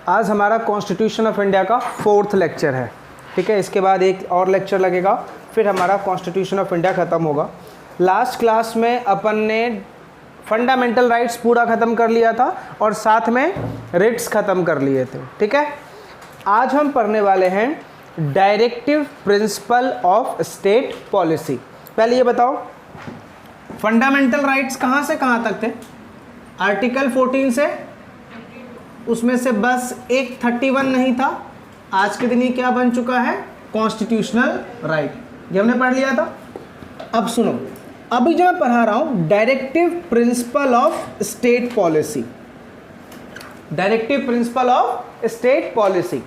आज हमारा constitution of India का 4th लेक्चर है, ठीक है। इसके बाद एक और लेक्चर लगेगा, फिर हमारा कॉन्स्टिट्यूशन ऑफ इंडिया ख़त्म होगा। लास्ट क्लास में अपन ने फंडामेंटल राइट्स पूरा ख़त्म कर लिया था और साथ में रिट्स ख़त्म कर लिए थे, ठीक है। आज हम पढ़ने वाले हैं directive principle of state policy. पहले ये बताओ, फंडामेंटल राइट्स कहाँ से कहाँ तक थे? आर्टिकल 14 से, उसमें से बस एक 31 नहीं था। आज के दिन ये क्या बन चुका है? Constitutional right. ये हमने पढ़ लिया था। अब सुनो, अभी जो मैं पढ़ा रहा हूं directive principle of state policy, directive principle of state policy.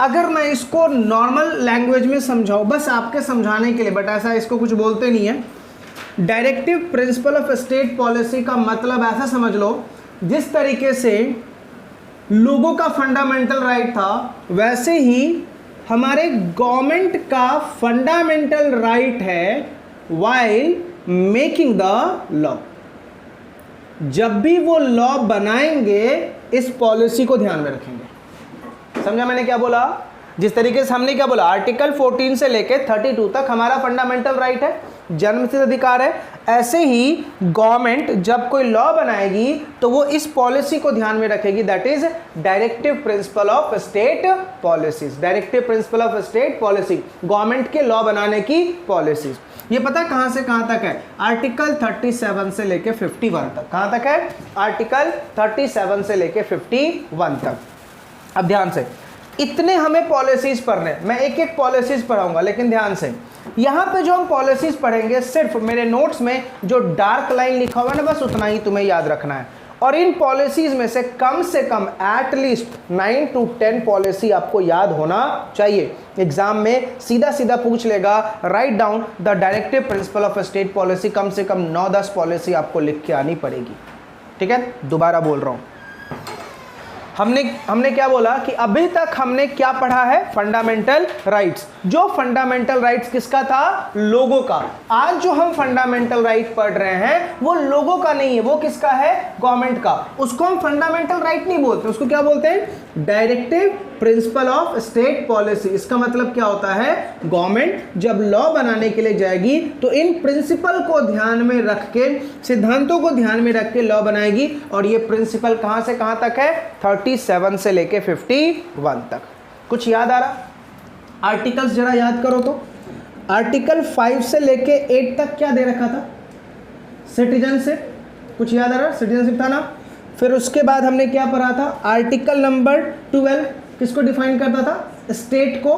अगर मैं इसको नॉर्मल लैंग्वेज में समझाऊं, बस आपके समझाने के लिए, बट ऐसा इसको कुछ बोलते नहीं है। Directive principle of state policy का मतलब ऐसा समझ लो, जिस तरीके से लोगों का फंडामेंटल राइट था, वैसे ही हमारे गवर्नमेंट का फंडामेंटल राइट है वाइल मेकिंग द लॉ। जब भी वो लॉ बनाएंगे इस पॉलिसी को ध्यान में रखेंगे। समझा मैंने क्या बोला? जिस तरीके से हमने क्या बोला, आर्टिकल 14 से लेके 32 तक हमारा फंडामेंटल राइट है, जन्मसिद्ध अधिकार है, ऐसे ही गवर्नमेंट जब कोई लॉ बनाएगी तो वो इस पॉलिसी को ध्यान में रखेगी, that is directive principle of state policies. Directive principle of state policy, government के लॉ बनाने की पॉलिसीज। ये पता है कहां से कहां तक है? आर्टिकल 37 से लेके 51 तक। कहां तक है? आर्टिकल 37 से लेके 51 तक। अब ध्यान से, इतने हमें पॉलिसीज पढ़ने, मैं एक एक पॉलिसीज पढ़ाऊंगा, लेकिन ध्यान से यहां पे जो हम पॉलिसीज पढ़ेंगे, सिर्फ मेरे नोट्स में जो डार्क लाइन लिखा हुआ है ना, बस उतना ही तुम्हें याद रखना है। और इन पॉलिसीज में से कम एटलीस्ट 9 to 10 पॉलिसी आपको याद होना चाहिए। एग्जाम में सीधा सीधा पूछ लेगा, write down the directive principle of state policy. कम से कम 9-10 पॉलिसी आपको लिख के आनी पड़ेगी, ठीक है। दोबारा बोल रहा हूं, हमने क्या बोला कि अभी तक हमने क्या पढ़ा है? Fundamental rights. जो फंडामेंटल राइट्स किसका था? लोगों का। आज जो हम फंडामेंटल राइट पढ़ रहे हैं वो लोगों का नहीं है, वो किसका है? गवर्नमेंट का। उसको हम फंडामेंटल राइट नहीं बोलते, उसको क्या बोलते हैं? Directive principle of state policy. इसका मतलब क्या होता है? गवर्नमेंट जब लॉ बनाने के लिए जाएगी तो इन प्रिंसिपल को ध्यान में रख के, सिद्धांतों को ध्यान में रख के लॉ बनाएगी। और ये प्रिंसिपल कहां से कहां तक है? 37 से लेके 51 तक। कुछ याद आ रहा? आर्टिकल्स जरा याद करो तो। आर्टिकल 5 से लेके 8 तक क्या दे रखा था? सिटीजनशिप। कुछ याद आ रहा? सिटीजनशिप था ना। फिर उसके बाद हमने क्या पढ़ा था? आर्टिकल नंबर 12 किसको डिफाइन करता था? स्टेट को।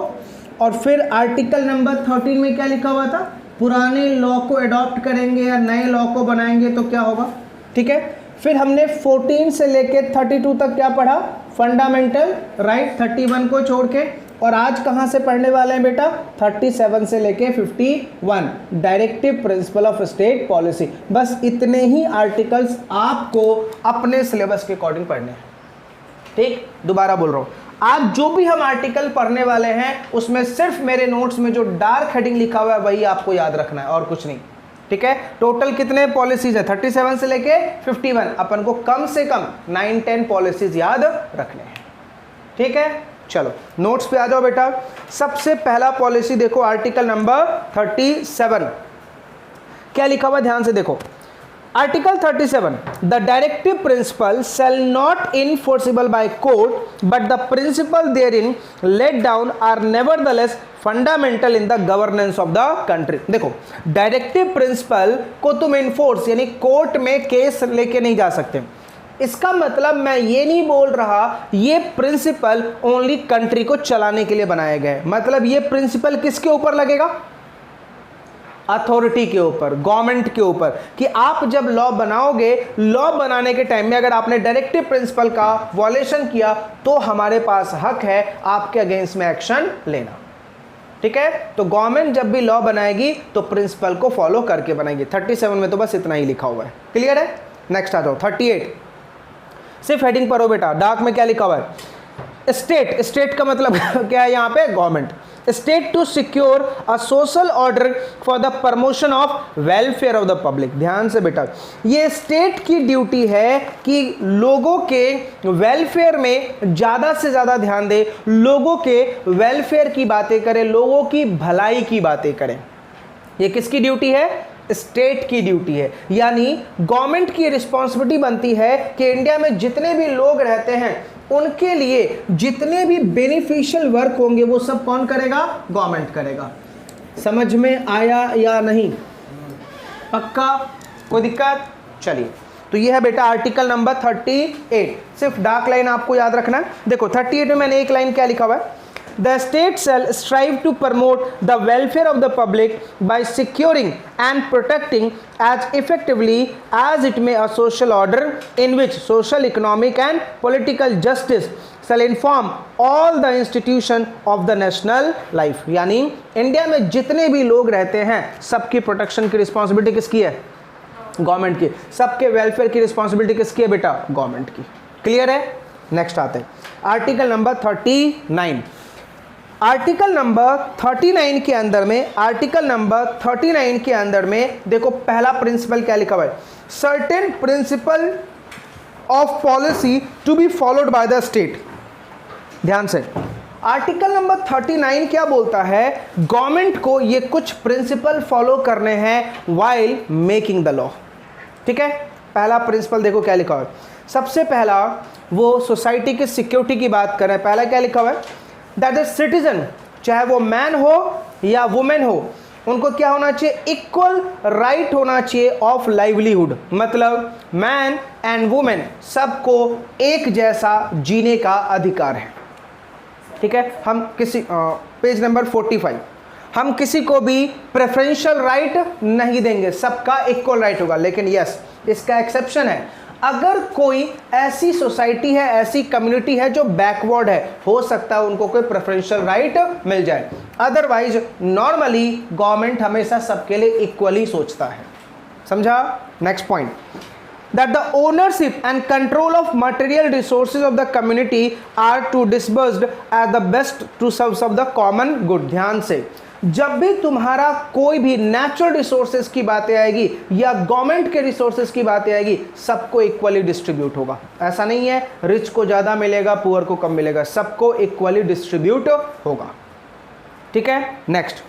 और फिर आर्टिकल नंबर 13 में क्या लिखा हुआ था? पुराने लॉ को अडॉप्ट करेंगे या नए लॉ को बनाएंगे तो क्या होगा, ठीक है। फिर हमने 14 से लेके 32 तक क्या पढ़ा? फंडामेंटल राइट, 31 को छोड़ के। और आज कहां से पढ़ने वाले हैं बेटा? 37 से लेके 51, directive principle of state policy. बस इतने ही आर्टिकल्स आपको अपने सिलेबस के अकॉर्डिंग पढ़ने हैं, ठीक। दोबारा बोल रहा हूं, आज जो भी हम आर्टिकल पढ़ने वाले हैं उसमें सिर्फ मेरे नोट्स में जो डार्क हेडिंग लिखा हुआ है वही आपको याद रखना है और कुछ नहीं, ठीक है। टोटल कितने पॉलिसीज है? 37 से लेके 51। अपन को कम से कम 9-10 पॉलिसीज याद रखने हैं, ठीक है। चलो नोट्स पे आ जाओ बेटा। सबसे पहला पॉलिसी देखो, आर्टिकल नंबर 37 क्या लिखा हुआ? ध्यान से देखो। Article 37, the directive principle shall not enforceable by court but the principle there in laid down are nevertheless fundamental in the governance of the country. देखो, डायरेक्टिव प्रिंसिपल को तुम इन्फोर्स यानी कोर्ट में केस लेके नहीं जा सकते। इसका मतलब मैं ये नहीं बोल रहा ये प्रिंसिपल ओनली कंट्री को चलाने के लिए बनाए गए। मतलब ये प्रिंसिपल किसके ऊपर लगेगा? अथॉरिटी के ऊपर, गवर्नमेंट के ऊपर, कि आप जब लॉ बनाओगे, लॉ बनाने के टाइम में अगर आपने डायरेक्टिव प्रिंसिपल का वॉलेशन किया तो हमारे पास हक है आपके अगेंस्ट में एक्शन लेना, ठीक है। तो गवर्नमेंट जब भी लॉ बनाएगी तो प्रिंसिपल को फॉलो करके बनाएगी। 37 में तो बस इतना ही लिखा हुआ है, क्लियर है। नेक्स्ट आ जाओ 38, सिर्फ हेडिंग पर हो बेटा। डार्क में क्या लिखा हुआ है? स्टेट। स्टेट का मतलब क्या है यहाँ पे? Government. State to secure a social order for the promotion of welfare of the public. ध्यान से बेटा, ये स्टेट की ड्यूटी है कि लोगों के वेलफेयर में ज़्यादा से ज़्यादा ध्यान दे, लोगों के वेलफेयर की बातें करें, लोगों की भलाई की बातें करें। ये किसकी ड्यूटी है? स्टेट की ड्यूटी है। यानी गवर्नमेंट की रिस्पॉन्सिबिलिटी बनती है कि इंडिया में जितने भी लोग रहते हैं उनके लिए जितने भी बेनिफिशियल वर्क होंगे वो सब कौन करेगा? गवर्नमेंट करेगा। समझ में आया या नहीं? पक्का? कोई दिक्कत? चलिए, तो ये है बेटा आर्टिकल नंबर 38। सिर्फ डार्क लाइन आपको याद रखना है। देखो 38 में मैंने एक लाइन क्या लिखा हुआ है? The state shall strive to promote the welfare of the public by securing and protecting as effectively as it may a social order in which social, economic and political justice shall inform all the institution of the national life। यानी India में जितने भी लोग रहते हैं सबकी protection की responsibility किसकी है? गवर्नमेंट की। सबके वेलफेयर की रिस्पॉन्सिबिलिटी किसकी है बेटा? गवर्नमेंट की। क्लियर है? नेक्स्ट आते हैं आर्टिकल नंबर 39। आर्टिकल नंबर 39 के अंदर में, आर्टिकल नंबर 39 के अंदर में देखो पहला प्रिंसिपल क्या लिखा हुआ है? Certain principle of policy to be followed by the state. ध्यान से, आर्टिकल नंबर 39 क्या बोलता है? गवर्नमेंट को ये कुछ प्रिंसिपल फॉलो करने हैं वाइल मेकिंग द लॉ। ठीक है, पहला प्रिंसिपल देखो क्या लिखा हुआ है। सबसे पहला वो सोसाइटी की सिक्योरिटी की बात कर रहे हैं। पहला क्या लिखा हुआ है? दैट इज सिटीजन, चाहे वो मैन हो या वुमेन हो, उनको क्या होना चाहिए? इक्वल राइट होना चाहिए ऑफ लाइवलीहुड। मतलब मैन एंड वुमेन सबको एक जैसा जीने का अधिकार है। ठीक है, हम किसी पेज नंबर 45, हम किसी को भी प्रेफरेंशियल राइट नहीं देंगे, सबका इक्वल राइट होगा। लेकिन यस, इसका एक्सेप्शन है। अगर कोई ऐसी सोसाइटी है, ऐसी कम्युनिटी है जो बैकवर्ड है, हो सकता है उनको कोई प्रेफरेंशियल राइट मिल जाए। अदरवाइज नॉर्मली गवर्नमेंट हमेशा सबके लिए इक्वली सोचता है। समझा? Next point, that the ownership and control of material resources of the community are to disbursed at the best to serve the common good. ध्यान से, जब भी तुम्हारा कोई भी नेचुरल रिसोर्सेज की बातें आएगी या गवर्नमेंट के रिसोर्सेज की बातें आएगी, सबको इक्वली डिस्ट्रीब्यूट होगा। ऐसा नहीं है रिच को ज़्यादा मिलेगा, पुअर को कम मिलेगा, सबको इक्वली डिस्ट्रीब्यूट होगा। ठीक है, next,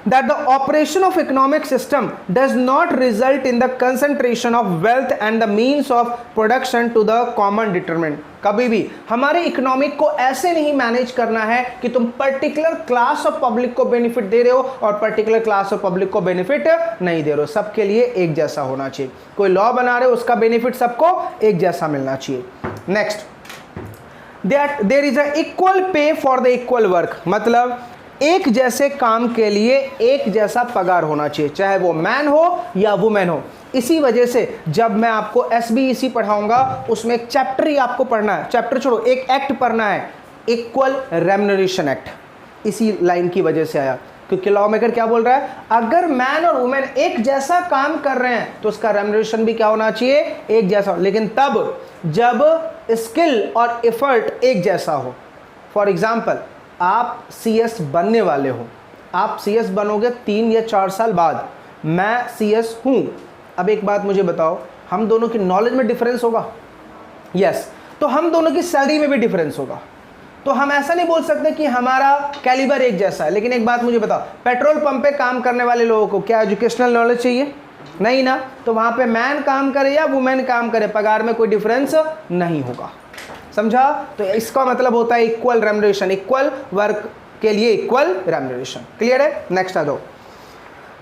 that the operation of economic system does not result in the concentration of wealth and the means of production to the common determinant। कभी भी हमारे इकोनॉमिक को ऐसे नहीं मैनेज करना है कि तुम पर्टिकुलर क्लास ऑफ पब्लिक को बेनिफिट दे रहे हो और पर्टिकुलर क्लास ऑफ पब्लिक को बेनिफिट नहीं दे रहे हो। सबके लिए एक जैसा होना चाहिए। कोई लॉ बना रहे हो, उसका बेनिफिट सबको एक जैसा मिलना चाहिए। Next, that there is a equal pay for the equal work. मतलब एक जैसे काम के लिए एक जैसा पगार होना चाहिए, चाहे वो मैन हो या वुमेन हो। इसी वजह से जब मैं आपको SBEC पढ़ाऊंगा उसमें एक चैप्टर ही आपको पढ़ना है, चैप्टर छोड़ो, एक एक्ट पढ़ना है, इक्वल रेम्युनरेशन एक्ट। इसी लाइन की वजह से आया, क्योंकि लॉ मेकर क्या बोल रहा है? अगर मैन और वुमेन एक जैसा काम कर रहे हैं तो उसका रेम्युनरेशन भी क्या होना चाहिए? एक जैसा। लेकिन तब जब स्किल और एफर्ट एक जैसा हो। फॉर एग्जाम्पल, आप CS बनने वाले हो, आप CS बनोगे 3 या 4 साल बाद, मैं CS हूँ। अब एक बात मुझे बताओ, हम दोनों की नॉलेज में डिफरेंस होगा? यस। तो हम दोनों की सैलरी में भी डिफरेंस होगा। तो हम ऐसा नहीं बोल सकते कि हमारा कैलिबर एक जैसा है। लेकिन एक बात मुझे बताओ, पेट्रोल पंप पे काम करने वाले लोगों को क्या एजुकेशनल नॉलेज चाहिए? नहीं ना। तो वहाँ पे मैन काम करे या वुमेन काम करे, पगार में कोई डिफरेंस नहीं होगा। समझा? तो इसका मतलब होता है इक्वल रेम्युनरेशन, इक्वल वर्क के लिए इक्वल रेम्युनरेशन। क्लियर है? नेक्स्ट आ दो,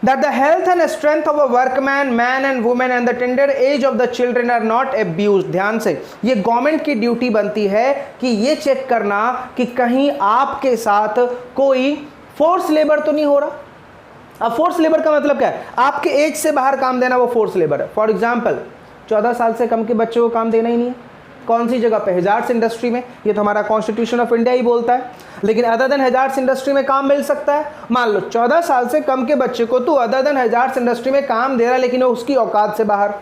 that the health and strength of a workman, man and woman and the tender age of the children are not abused। ध्यान से, ये गवर्नमेंट की ड्यूटी बनती है कि ये चेक करना कि कहीं आपके साथ कोई फोर्स लेबर तो नहीं हो रहा। अब फोर्स लेबर का मतलब क्या है? आपके एज से बाहर काम देना, वो फोर्स लेबर है। फॉर एग्जाम्पल, 14 साल से कम के बच्चों को काम देना ही नहीं है। कौन सी जगह पे? हजार्ड्स इंडस्ट्री में। ये तो हमारा कॉन्स्टिट्यूशन ऑफ इंडिया ही बोलता है। लेकिन अदर देन हजार्ड्स इंडस्ट्री में काम मिल सकता है। मान लो 14 साल से कम के बच्चे को तू अदर देन हजार्ड्स इंडस्ट्री में काम दे रहा है, लेकिन वो उसकी औकात से बाहर।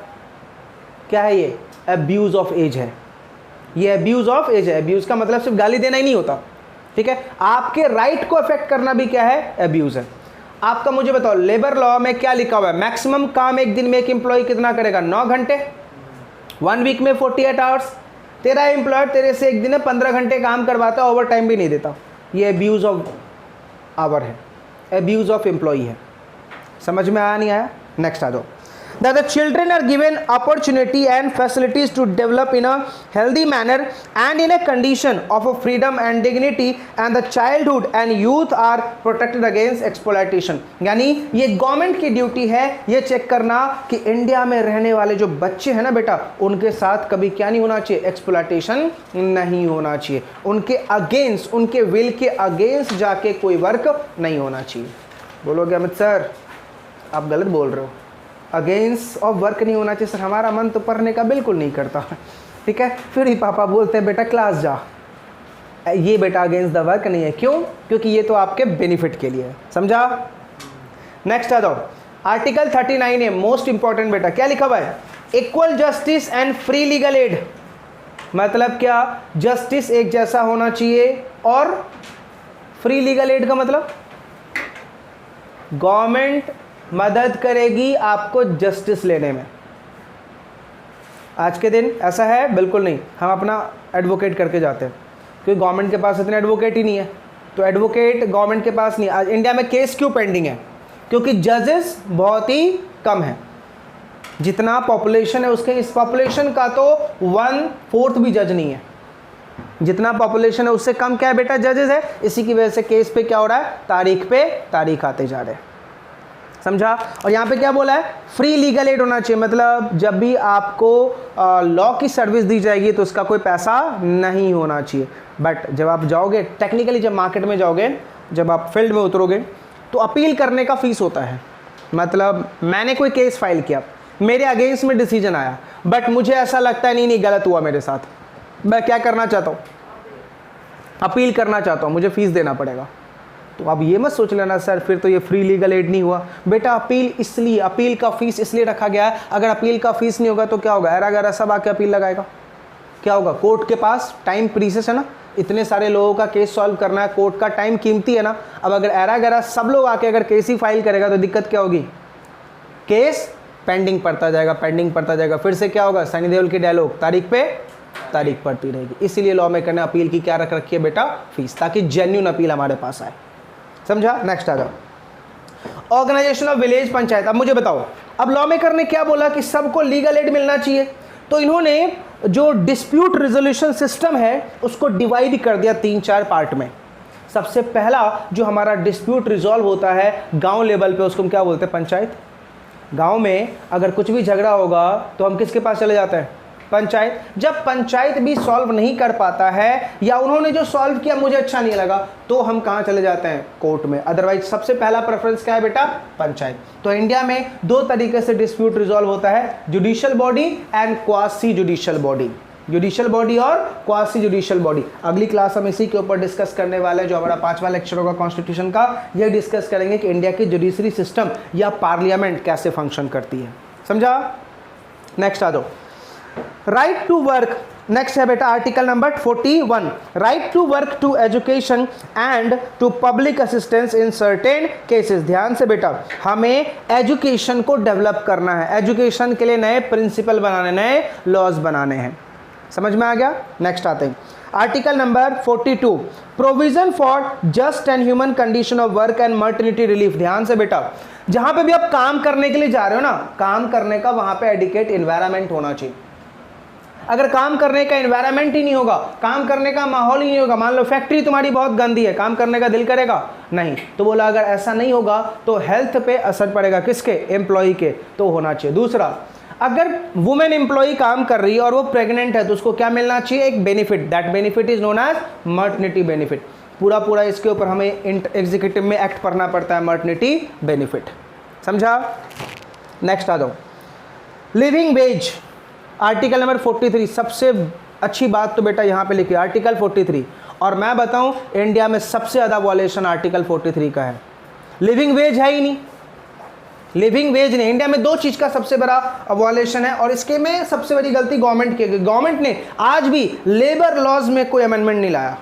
क्या है ये? एब्यूज ऑफ एज है। ये एब्यूज ऑफ एज है। एब्यूज का मतलब सिर्फ गाली देना ही नहीं होता, ठीक है, आपके राइट को अफेक्ट करना भी क्या है, एब्यूज है। आपका मुझे बताओ लेबर लॉ में क्या लिखा हुआ है, मैक्सिमम काम एक दिन में एक एम्प्लॉय कितना करेगा, 9 घंटे, 1 वीक में 48 आवर्स। तेरा एम्प्लॉयर तेरे से एक दिन में 15 घंटे काम करवाता, ओवर टाइम भी नहीं देता, ये एब्यूज ऑफ आवर है, एब्यूज ऑफ एम्प्लॉय है। समझ में आया नहीं आया? नेक्स्ट आ जाओ। That the children are given opportunity and facilities to develop in a healthy manner and in a condition of a freedom and dignity, and the childhood and youth are protected against exploitation। यानी ये government की duty है ये check करना कि India में रहने वाले जो बच्चे हैं ना बेटा, उनके साथ कभी क्या नहीं होना चाहिए, एक्सप्लॉयटेशन नहीं होना चाहिए, उनके अगेंस्ट, उनके विल के अगेंस्ट जाके कोई वर्क नहीं होना चाहिए। बोलोगे अमित सर आप गलत बोल रहे हो, अगेंस्ट ऑफ वर्क नहीं होना चाहिए। सर हमारा मन तो पढ़ने का बिल्कुल नहीं करता, ठीक है, फिर ही पापा बोलते हैं बेटा क्लास जा, ये बेटा अगेंस्ट द वर्क नहीं है। क्यों? क्योंकि ये तो आपके बेनिफिट के लिए है, समझा? नेक्स्ट आ जाओ, आर्टिकल 39 है मोस्ट इंपॉर्टेंट बेटा, क्या लिखा हुआ है, equal justice and free legal aid. मतलब क्या, जस्टिस एक जैसा होना चाहिए और फ्री लीगल एड का मतलब गवर्नमेंट मदद करेगी आपको जस्टिस लेने में। आज के दिन ऐसा है बिल्कुल नहीं, हम अपना एडवोकेट करके जाते हैं क्योंकि गवर्नमेंट के पास इतने एडवोकेट ही नहीं है, तो एडवोकेट गवर्नमेंट के पास नहीं। आज इंडिया में केस क्यों पेंडिंग है? क्योंकि जजेस बहुत ही कम है, जितना पॉपुलेशन है उसके, इस पॉपुलेशन का तो 1/4 भी जज नहीं है, जितना पॉपुलेशन है उससे कम क्या है बेटा, जजेस है। इसी की वजह से केस पे क्या हो रहा है, तारीख पे तारीख आते जा रहे हैं, समझा? और यहाँ पे क्या बोला है, फ्री लीगल एड होना चाहिए, मतलब जब भी आपको लॉ की सर्विस दी जाएगी तो उसका कोई पैसा नहीं होना चाहिए। बट जब आप जाओगे टेक्निकली, जब मार्केट में जाओगे, जब आप फील्ड में उतरोगे तो अपील करने का फीस होता है। मतलब मैंने कोई केस फाइल किया, मेरे अगेंस्ट में डिसीजन आया, बट मुझे ऐसा लगता है नहीं गलत हुआ मेरे साथ, मैं क्या करना चाहता हूँ, अपील करना चाहता हूँ, मुझे फीस देना पड़ेगा। तो अब ये मत सोच लेना सर फिर तो ये फ्री लीगल एड नहीं हुआ। बेटा अपील इसलिए, अपील का फीस इसलिए रखा गया है, अगर अपील का फीस नहीं होगा तो क्या होगा, एरा गैरा सब आके अपील लगाएगा, क्या होगा, कोर्ट के पास टाइम प्रीसेस है ना, इतने सारे लोगों का केस सॉल्व करना है, कोर्ट का टाइम कीमती है ना। अब अगर एरा गैरा सब लोग आके अगर केस ही फाइल करेगा तो दिक्कत क्या होगी, केस पेंडिंग पड़ता जाएगा, पेंडिंग पड़ता जाएगा, फिर से क्या होगा, सनी देओल की डायलॉग, तारीख पे तारीख पड़ती रहेगी। इसीलिए लॉ मेकर ने अपील की क्या रख रखी है बेटा, फीस, ताकि जेन्युइन अपील हमारे पास आए, समझा? नेक्स्ट आ जाओ, ऑर्गेनाइजेशन ऑफ विलेज पंचायत। अब मुझे बताओ, अब लॉ मेकर ने क्या बोला कि सबको लीगल एड मिलना चाहिए, तो इन्होंने जो डिस्प्यूट रिजोल्यूशन सिस्टम है उसको डिवाइड कर दिया 3-4 पार्ट में। सबसे पहला जो हमारा डिस्प्यूट रिजॉल्व होता है गांव लेवल पे, उसको हम क्या बोलते हैं, पंचायत। गांव में अगर कुछ भी झगड़ा होगा तो हम किसके पास चले जाते हैं, पंचायत। जब पंचायत भी सॉल्व नहीं कर पाता है या उन्होंने जो सॉल्व किया मुझे अच्छा नहीं लगा तो हम कहाँ चले जाते हैं, कोर्ट में। अदरवाइज सबसे पहला प्रेफरेंस क्या है बेटा, पंचायत। तो इंडिया में 2 तरीके से डिस्प्यूट रिजॉल्व होता है, judicial body and quasi judicial body, judicial body और क्वासी जुडिशियल बॉडी। अगली क्लास हम इसी के ऊपर डिस्कस करने वाले हैं, जो हमारा 5वां लेक्चर होगा कॉन्स्टिट्यूशन का, यह डिस्कस करेंगे कि इंडिया की जुडिशरी सिस्टम या पार्लियामेंट कैसे फंक्शन करती है, समझा? नेक्स्ट आ जाओ, राइट टू वर्क। नेक्स्ट है बेटा article number 41, right to work to education and to public assistance in certain cases. ध्यान से बेटा, हमें एजुकेशन को डेवलप करना है, एजुकेशन के लिए नए प्रिंसिपल बनाने, नए लॉज बनाने हैं, समझ में आ गया? नेक्स्ट आते हैं article number 42, provision for just and human condition of work and maternity relief. ध्यान से बेटा, जहां पे भी आप काम करने के लिए जा रहे हो ना, काम करने का वहां पे एडिकेट एनवायरनमेंट होना चाहिए। अगर काम करने का एनवायरनमेंट ही नहीं होगा, काम करने का माहौल ही नहीं होगा, मान लो फैक्ट्री तुम्हारी बहुत गंदी है, काम करने का दिल करेगा नहीं, तो बोला अगर ऐसा नहीं होगा तो हेल्थ पे असर पड़ेगा, किसके, एम्प्लॉय के, तो होना चाहिए। दूसरा, अगर वुमेन एम्प्लॉय काम कर रही है और वो प्रेग्नेंट है तो उसको क्या मिलना चाहिए, एक benefit, that benefit is known as maternity benefit. पूरा इसके ऊपर हमें एग्जीक्यूटिव में एक्ट करना पड़ता है, मर्टर्निटी बेनिफिट, समझा? नेक्स्ट आ जाओ, लिविंग वेज, आर्टिकल नंबर 43। सबसे अच्छी बात तो बेटा यहाँ पे लिखी आर्टिकल 43, और मैं बताऊं इंडिया में सबसे ज़्यादा वॉलेशन आर्टिकल 43 का है। लिविंग वेज है ही नहीं, लिविंग वेज नहीं। इंडिया में 2 चीज़ का सबसे बड़ा वॉलेशन है और इसके में सबसे बड़ी गलती गवर्नमेंट की है। गवर्नमेंट ने आज भी लेबर लॉज में कोई अमेंडमेंट नहीं लाया,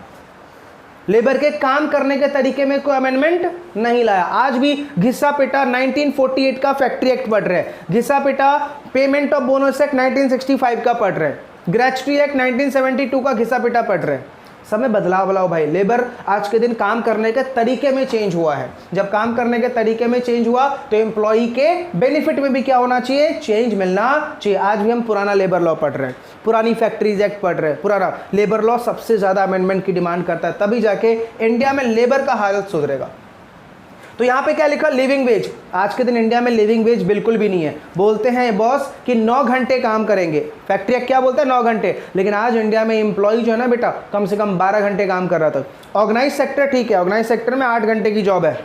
लेबर के काम करने के तरीके में कोई अमेंडमेंट नहीं लाया। आज भी घिसा पिटा 1948 का फैक्ट्री एक्ट पढ़ रहे हैं, घिसा पिटा पेमेंट ऑफ बोनस एक्ट 1965 का पढ़ रहे हैं, ग्रेच्युटी एक्ट 1972 का घिसा पिटा पढ़ रहे हैं। सब में बदलाव भाई। लेबर आज के दिन काम करने के तरीके में चेंज हुआ है। जब काम करने के तरीके में चेंज हुआ तो एम्प्लॉई के बेनिफिट में भी क्या होना चाहिए, चेंज मिलना चाहिए। आज भी हम पुराना लेबर लॉ पढ़ रहे हैं, पुरानी फैक्ट्रीज एक्ट पढ़ रहे हैं। पुराना लेबर लॉ सबसे ज़्यादा अमेंडमेंट की डिमांड करता है, तभी जाके इंडिया में लेबर का हालत सुधरेगा। तो यहाँ पे क्या लिखा, लिविंग वेज। आज के दिन इंडिया में लिविंग वेज बिल्कुल भी नहीं है। बोलते हैं बॉस कि 9 घंटे काम करेंगे, फैक्ट्री क्या बोलता है 9 घंटे, लेकिन आज इंडिया में एम्प्लॉय जो है ना बेटा कम से कम 12 घंटे काम कर रहा था। ऑर्गेनाइज सेक्टर ठीक है, ऑर्गेनाइज सेक्टर में 8 घंटे की जॉब है,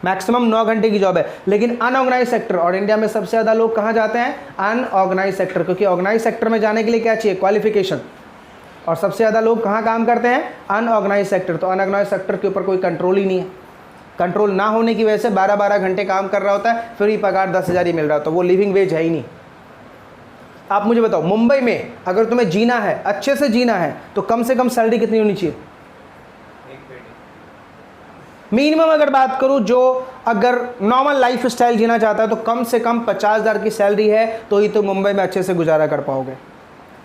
मैक्सिमम 9 घंटे की जॉब है, लेकिन अनऑर्गेनाइज सेक्टर, और इंडिया में सबसे ज़्यादा लोग कहाँ जाते हैं, अनऑर्गेनाइज सेक्टर, क्योंकि ऑर्गेनाइज सेक्टर में जाने के लिए क्या चाहिए, क्वालिफिकेशन। और सबसे ज़्यादा लोग कहाँ काम करते हैं, अनऑर्गेनाइज सेक्टर। तो अनऑर्गेनाइज सेक्टर के ऊपर कोई कंट्रोल ही नहीं है। कंट्रोल ना होने की वजह से 12-12 घंटे काम कर रहा होता है, फिर ही पगार 10,000 ही मिल रहा होता है, वो लिविंग वेज है ही नहीं। आप मुझे बताओ, मुंबई में अगर तुम्हें जीना है, अच्छे से जीना है, तो कम से कम सैलरी कितनी होनी चाहिए? मिनिमम अगर बात करूं, जो अगर नॉर्मल लाइफ स्टाइल जीना चाहता है तो कम से कम 50,000 की सैलरी है, तो ही तो मुंबई में अच्छे से गुजारा कर पाओगे।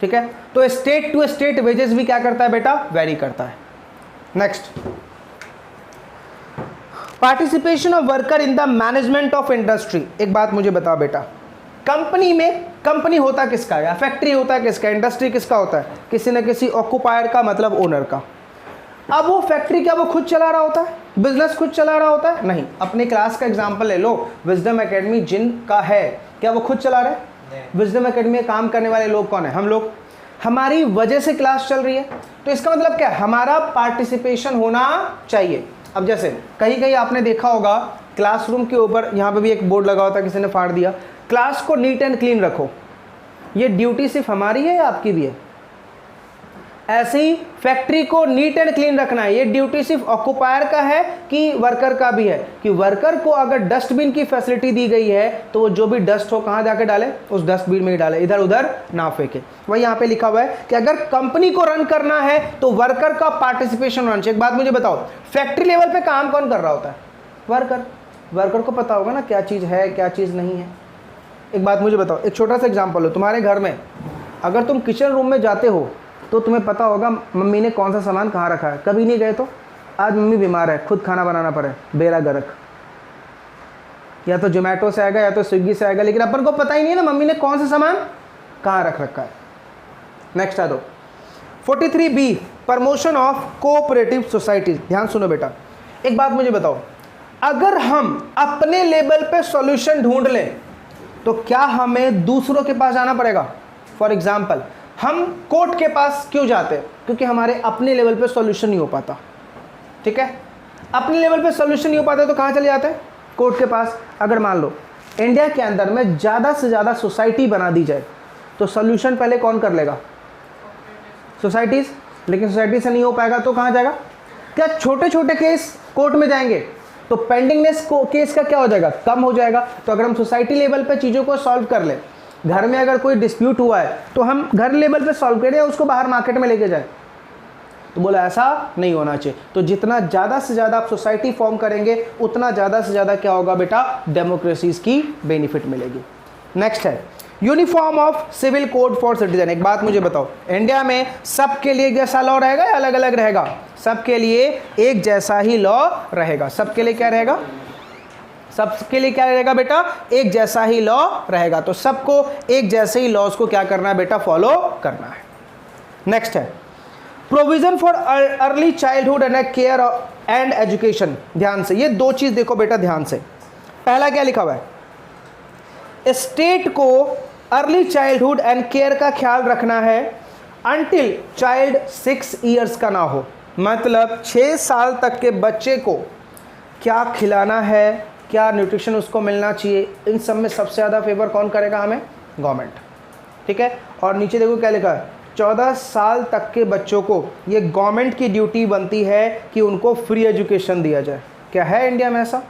ठीक है, तो स्टेट टू स्टेट वेजेस भी क्या करता है बेटा, वेरी करता है। Next, participation of worker in the management of industry. एक बात मुझे बताओ बेटा, कंपनी में, कंपनी होता किसका है, या फैक्ट्री होता किसका, इंडस्ट्री किसका होता है, किसी न किसी ऑक्युपायर का, मतलब ओनर का। अब वो फैक्ट्री क्या वो खुद चला रहा होता है, बिजनेस खुद चला रहा होता है? नहीं। अपने क्लास का एग्जांपल ले लो, विजडम एकेडमी जिनका है, क्या वो खुद चला रहे हैं? विजडम एकेडमी में काम करने वाले लोग कौन है, हम लोग। हमारी वजह से क्लास चल रही है, तो इसका मतलब क्या है, हमारा पार्टिसिपेशन होना चाहिए। अब जैसे कहीं कहीं आपने देखा होगा क्लासरूम के ऊपर, यहाँ पे भी एक बोर्ड लगा होता है, किसी ने फाड़ दिया, क्लास को नीट एंड क्लीन रखो। ये ड्यूटी सिर्फ हमारी है या आपकी भी है? ऐसे ही फैक्ट्री को नीट एंड क्लीन रखना है, ये ड्यूटी सिर्फ ऑक्युपायर का है कि वर्कर का भी है? कि वर्कर को अगर डस्टबिन की फैसिलिटी दी गई है तो वो जो भी डस्ट हो कहाँ जाके डाले, उस डस्टबिन में ही डाले, इधर उधर ना फेंके। वही यहाँ पे लिखा हुआ है कि अगर कंपनी को रन करना है तो वर्कर का पार्टिसिपेशन होना चाहिए। एक बात मुझे बताओ, फैक्ट्री लेवल पे काम कौन कर रहा होता है? वर्कर। वर्कर को पता होगा ना क्या चीज़ है क्या चीज़ नहीं है। एक बात मुझे बताओ, एक छोटा सा एग्जाम्पल हो, तुम्हारे घर में अगर तुम किचन रूम में जाते हो तो तुम्हें पता होगा मम्मी ने कौन सा सामान कहाँ रखा है। कभी नहीं गए तो आज मम्मी बीमार है, खुद खाना बनाना पड़े, बेरा गर्क, या तो जोमेटो से आएगा या तो स्विगी से आएगा, लेकिन अपन को पता ही नहीं है ना मम्मी ने कौन सा सामान कहाँ रख रखा है। नेक्स्ट आ दो 43B, promotion of cooperative societies. ध्यान सुनो बेटा, एक बात मुझे बताओ, अगर हम अपने लेवल पे सॉल्यूशन ढूंढ लें तो क्या हमें दूसरों के पास जाना पड़ेगा? फॉर एग्जाम्पल, हम कोर्ट के पास क्यों जाते हैं? क्योंकि हमारे अपने लेवल पे सॉल्यूशन नहीं हो पाता। ठीक है, अपने लेवल पे सॉल्यूशन नहीं हो पाता तो कहाँ चले जाते हैं? कोर्ट के पास। अगर मान लो इंडिया के अंदर में ज़्यादा से ज़्यादा सोसाइटी बना दी जाए तो सॉल्यूशन पहले कौन कर लेगा? सोसाइटीज़। लेकिन सोसाइटी से नहीं हो पाएगा तो कहाँ जाएगा? क्या छोटे छोटे केस कोर्ट में जाएंगे तो पेंडिंगनेस केस का क्या हो जाएगा? कम हो जाएगा। तो अगर हम सोसाइटी लेवल पे चीज़ों को सॉल्व कर ले, घर में अगर कोई डिस्प्यूट हुआ है तो हम घर लेवल पे सॉल्व करें या उसको बाहर मार्केट में लेके जाए? तो बोला ऐसा नहीं होना चाहिए। तो जितना ज़्यादा से ज़्यादा आप सोसाइटी फॉर्म करेंगे उतना ज़्यादा से ज़्यादा क्या होगा बेटा? डेमोक्रेसीज की बेनिफिट मिलेगी। नेक्स्ट है uniform of civil code for citizen. एक बात मुझे बताओ, इंडिया में सबके लिए जैसा लॉ रहेगा या अलग अलग रहेगा? सबके लिए एक जैसा ही लॉ रहेगा। सबके लिए क्या रहेगा? सबके लिए क्या रहेगा बेटा? एक जैसा ही लॉ रहेगा। तो सबको एक जैसे ही लॉज को क्या करना है बेटा? फॉलो करना है। नेक्स्ट है provision for early childhood and care and education. ध्यान से ये दो चीज देखो बेटा, ध्यान से। पहला क्या लिखा हुआ है? स्टेट को अर्ली चाइल्डहुड एंड केयर का ख्याल रखना है अंटिल चाइल्ड 6 ईयर्स का ना हो। मतलब 6 साल तक के बच्चे को क्या खिलाना है, क्या न्यूट्रिशन उसको मिलना चाहिए, इन सब में सबसे ज़्यादा फेवर कौन करेगा? हमें, गवर्नमेंट। ठीक है, और नीचे देखो क्या लिखा है? 14 साल तक के बच्चों को ये गवर्नमेंट की ड्यूटी बनती है कि उनको फ्री एजुकेशन दिया जाए। क्या है इंडिया में ऐसा?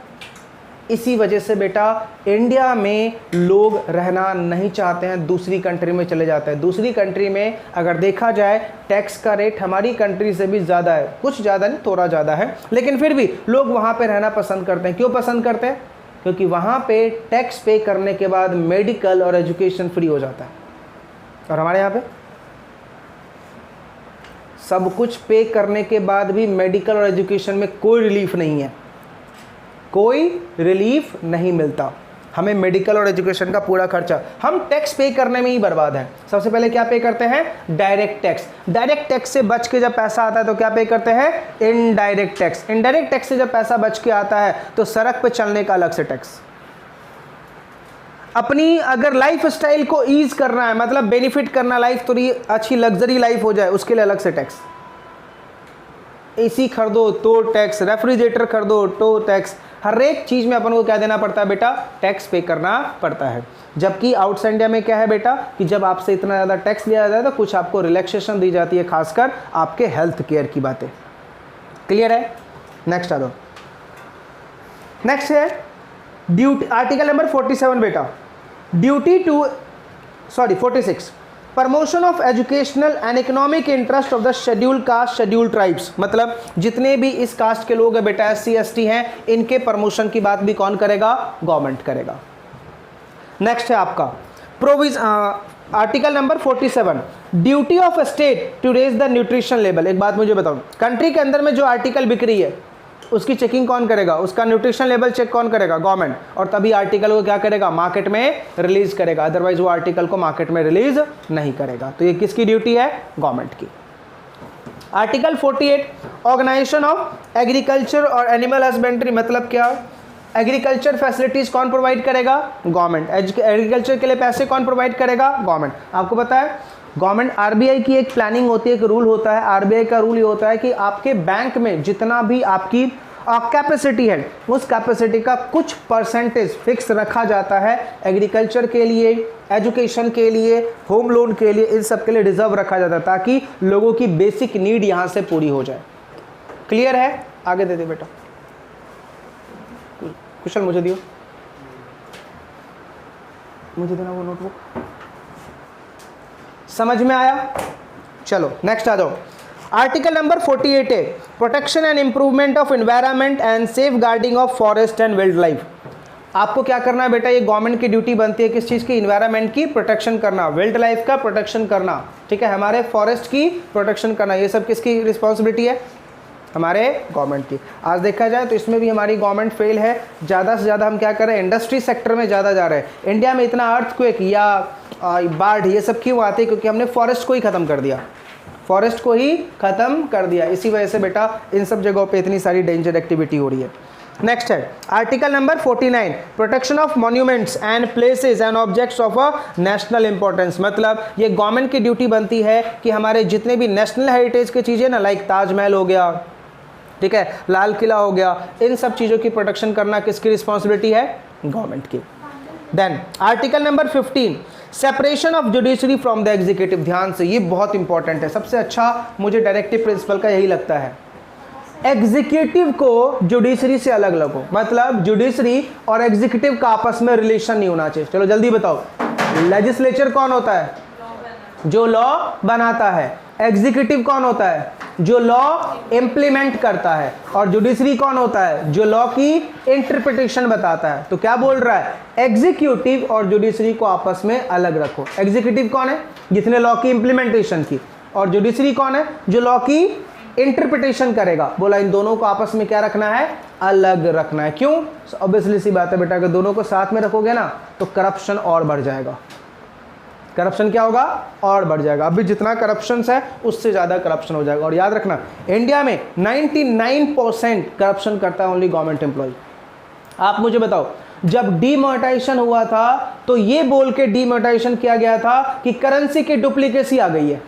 इसी वजह से बेटा इंडिया में लोग रहना नहीं चाहते हैं, दूसरी कंट्री में चले जाते हैं। दूसरी कंट्री में अगर देखा जाए टैक्स का रेट हमारी कंट्री से भी ज़्यादा है, कुछ ज़्यादा नहीं थोड़ा ज़्यादा है, लेकिन फिर भी लोग वहाँ पे रहना पसंद करते हैं। क्यों पसंद करते हैं? क्योंकि वहाँ पे टैक्स पे करने के बाद मेडिकल और एजुकेशन फ्री हो जाता है, और हमारे यहाँ पे सब कुछ पे करने के बाद भी मेडिकल और एजुकेशन में कोई रिलीफ नहीं है, कोई रिलीफ नहीं मिलता। हमें मेडिकल और एजुकेशन का पूरा खर्चा हम टैक्स पे करने में ही बर्बाद है। सबसे पहले क्या पे करते हैं? Direct tax. डायरेक्ट टैक्स से बच के जब पैसा आता है तो क्या पे करते हैं? Indirect tax. इनडायरेक्ट टैक्स से जब पैसा बच के आता है तो सड़क पे चलने का अलग से टैक्स। अपनी अगर लाइफ स्टाइल को ईज करना है, मतलब बेनिफिट करना, लाइफ थोड़ी अच्छी लग्जरी लाइफ हो जाए, उसके लिए अलग से टैक्स। एसी खरीदो तो टैक्स, रेफ्रिजरेटर खरीदो तो टैक्स, हर एक चीज़ में अपन को क्या देना पड़ता है बेटा? टैक्स पे करना पड़ता है। जबकि आउटसाइड इंडिया में क्या है बेटा कि जब आपसे इतना ज़्यादा टैक्स लिया जाता है तो कुछ आपको रिलैक्सेशन दी जाती है, खासकर आपके हेल्थ केयर की बातें। क्लियर है? नेक्स्ट आ दो। नेक्स्ट है ड्यूटी, आर्टिकल नंबर 47 बेटा, duty to 46, promotion of educational and economic interest of the schedule caste schedule tribes. मतलब जितने भी इस कास्ट के लोग हैं बेटा, SC ST हैं, इनके प्रमोशन की बात भी कौन करेगा? गवर्नमेंट करेगा। नेक्स्ट है आपका article number 47, duty of state to raise the nutrition level. एक बात मुझे बताओ, कंट्री के अंदर में जो आर्टिकल बिक रही है उसकी चेकिंग कौन करेगा? उसका न्यूट्रिशन लेवल चेक कौन करेगा? गवर्नमेंट। और तभी आर्टिकल को क्या करेगा? मार्केट में रिलीज करेगा, अदरवाइज वो आर्टिकल को मार्केट में रिलीज नहीं करेगा। तो ये किसकी ड्यूटी है? गवर्नमेंट की। आर्टिकल 48, ऑर्गेनाइजेशन ऑफ एग्रीकल्चर और एनिमल हस्बेंड्री। मतलब क्या? एग्रीकल्चर फैसिलिटीज कौन प्रोवाइड करेगा? गवर्नमेंट। एग्रीकल्चर के लिए पैसे कौन प्रोवाइड करेगा? गवर्नमेंट। आपको पता है गवर्नमेंट, RBI की एक प्लानिंग होती है, एक रूल होता है। RBI का रूल ये होता है कि आपके बैंक में जितना भी आपकी कैपेसिटी है, उस कैपेसिटी का कुछ परसेंटेज फिक्स रखा जाता है एग्रीकल्चर के लिए, एजुकेशन के लिए, होम लोन के लिए, इन सब के लिए रिजर्व रखा जाता है, ताकि लोगों की बेसिक नीड यहाँ से पूरी हो जाए। क्लियर है? आगे दे दे बेटा, कुशल मुझे दियो, मुझे देना वो नोटबुक। समझ में आया? चलो नेक्स्ट आ जाओ। आर्टिकल नंबर 48 है protection and improvement of environment and safeguarding of forest and wild life. आपको क्या करना है बेटा? ये गवर्नमेंट की ड्यूटी बनती है किस चीज़ की? इन्वायरमेंट की प्रोटेक्शन करना, वाइल्ड लाइफ का प्रोटेक्शन करना, ठीक है, हमारे फॉरेस्ट की प्रोटेक्शन करना। ये सब किसकी रिस्पॉन्सिबिलिटी है? हमारे गवर्नमेंट की। आज देखा जाए तो इसमें भी हमारी गवर्नमेंट फेल है। ज़्यादा से ज़्यादा हम क्या कर रहे हैं? इंडस्ट्री सेक्टर में ज़्यादा जा रहे हैं। इंडिया में इतना अर्थक्वेक या बाढ़ ये सब क्यों आते हैं? क्योंकि हमने फॉरेस्ट को ही ख़त्म कर दिया, फॉरेस्ट को ही ख़त्म कर दिया। इसी वजह से बेटा इन सब जगहों पे इतनी सारी डेंजर एक्टिविटी हो रही है। नेक्स्ट है article number 49, protection of monuments and places and objects of a national importance. मतलब ये गवर्नमेंट की ड्यूटी बनती है कि हमारे जितने भी नेशनल हेरिटेज की चीज़ें ना, लाइक ताजमहल हो गया, ठीक है, लाल किला हो गया, इन सब चीज़ों की प्रोटेक्शन करना किसकी रिस्पॉन्सिबिलिटी है? गवर्नमेंट की। Then article number 15, separation of judiciary from the executive. ध्यान से, ये बहुत इंपॉर्टेंट है। सबसे अच्छा मुझे डायरेक्टिव प्रिंसिपल का यही लगता है, एग्जीक्यूटिव को जुडिशरी से अलग लगो। मतलब जुडिशरी और एग्जीक्यूटिव का आपस में रिलेशन नहीं होना चाहिए। चलो जल्दी बताओ, लेजिस्लेचर कौन होता है? जो लॉ बनाता है। एग्जीक्यूटिव कौन होता है? जो लॉ इम्प्लीमेंट करता है। और जुडिशरी कौन होता है? जो लॉ की इंटरप्रिटेशन बताता है। तो क्या बोल रहा है? एग्जीक्यूटिव और जुडिशरी को आपस में अलग रखो। एग्जीक्यूटिव कौन है? जिसने लॉ की इंप्लीमेंटेशन की। और जुडिशरी कौन है? जो लॉ की इंटरप्रिटेशन करेगा। बोला इन दोनों को आपस में क्या रखना है? अलग रखना है। क्यों? ऑब्वियसली सी बात है बेटा, अगर दोनों को साथ में रखोगे ना तो करप्शन और बढ़ जाएगा। करप्शन क्या होगा? और बढ़ जाएगा। अभी जितना करप्शन है उससे ज़्यादा करप्शन हो जाएगा। और याद रखना, इंडिया में 99% करप्शन करता है ओनली गवर्नमेंट एम्प्लॉय। आप मुझे बताओ, जब डीमोनेटाइजेशन हुआ था तो ये बोल के डीमोनेटाइजेशन किया गया था कि करेंसी की डुप्लीकेसी आ गई है।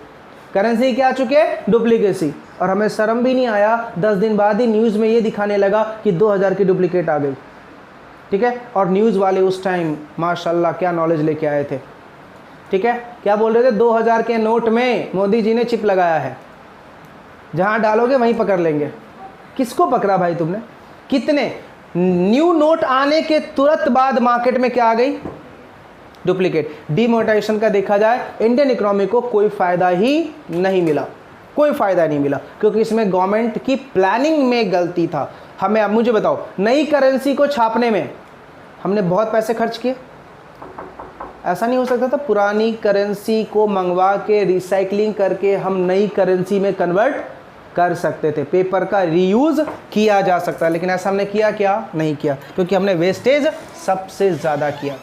करेंसी क्या आ चुकी है? डुप्लीकेसी। और हमें शर्म भी नहीं आया, 10 दिन बाद ही न्यूज़ में ये दिखाने लगा कि 2000 की डुप्लीकेट आ गई, ठीक है। और न्यूज़ वाले उस टाइम माशाल्लाह क्या नॉलेज लेके आए थे, ठीक है। क्या बोल रहे थे? 2000 के नोट में मोदी जी ने चिप लगाया है, जहां डालोगे वहीं पकड़ लेंगे। किसको पकड़ा भाई तुमने? कितने? न्यू नोट आने के तुरंत बाद मार्केट में क्या आ गई? डुप्लीकेट। डीमोनेटाइजेशन का देखा जाए इंडियन इकोनॉमी को कोई फायदा ही नहीं मिला, कोई फायदा नहीं मिला, क्योंकि इसमें गवर्नमेंट की प्लानिंग में गलती था। हमें अब मुझे बताओ, नई करेंसी को छापने में हमने बहुत पैसे खर्च किए। ऐसा नहीं हो सकता था पुरानी करेंसी को मंगवा के रिसाइकलिंग करके हम नई करेंसी में कन्वर्ट कर सकते थे, पेपर का रीयूज किया जा सकता है, लेकिन ऐसा हमने किया क्या? नहीं किया, क्योंकि हमने वेस्टेज सबसे ज़्यादा किया।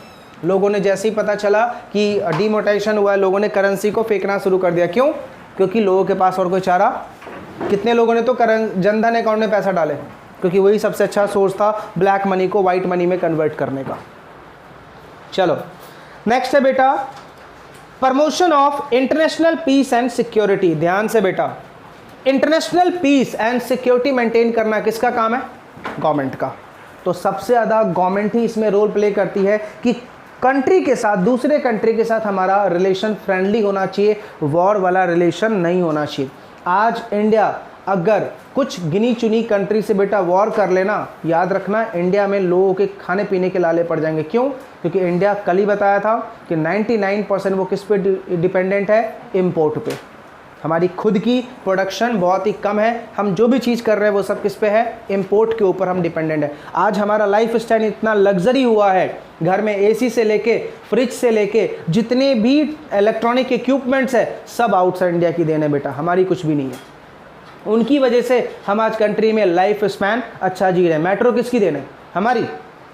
लोगों ने जैसे ही पता चला कि डीमोनेटाइजेशन हुआ है, लोगों ने करेंसी को फेंकना शुरू कर दिया। क्यों? क्योंकि लोगों के पास और कोई चारा, कितने लोगों ने तो जनधन अकाउंट में पैसा डाले, क्योंकि वही सबसे अच्छा सोर्स था ब्लैक मनी को वाइट मनी में कन्वर्ट करने का। चलो नेक्स्ट है बेटा, promotion of international peace and security. ध्यान से बेटा, international peace and security maintain करना किसका काम है? गवर्नमेंट का। तो सबसे ज़्यादा गवर्नमेंट ही इसमें रोल प्ले करती है कि कंट्री के साथ, दूसरे कंट्री के साथ हमारा रिलेशन फ्रेंडली होना चाहिए, वॉर वाला रिलेशन नहीं होना चाहिए। आज इंडिया अगर कुछ गिनी चुनी कंट्री से बेटा वॉर कर लेना, याद रखना इंडिया में लोगों के खाने पीने के लाले पड़ जाएंगे। क्यों? क्योंकि इंडिया कल ही बताया था कि 99% वो किस पे डिपेंडेंट है? इम्पोर्ट पे। हमारी खुद की प्रोडक्शन बहुत ही कम है, हम जो भी चीज़ कर रहे हैं वो सब किस पे है? इम्पोर्ट के ऊपर हम डिपेंडेंट है। आज हमारा लाइफ स्टाइल इतना लग्जरी हुआ है, घर में एसी से लेके फ्रिज से लेके जितने भी इलेक्ट्रॉनिक इक्विपमेंट्स है सब आउटसाइड इंडिया की देन है बेटा, हमारी कुछ भी नहीं है। उनकी वजह से हम आज कंट्री में लाइफ स्पैन अच्छा जी रहे हैं। मेट्रो किसकी देन है? हमारी,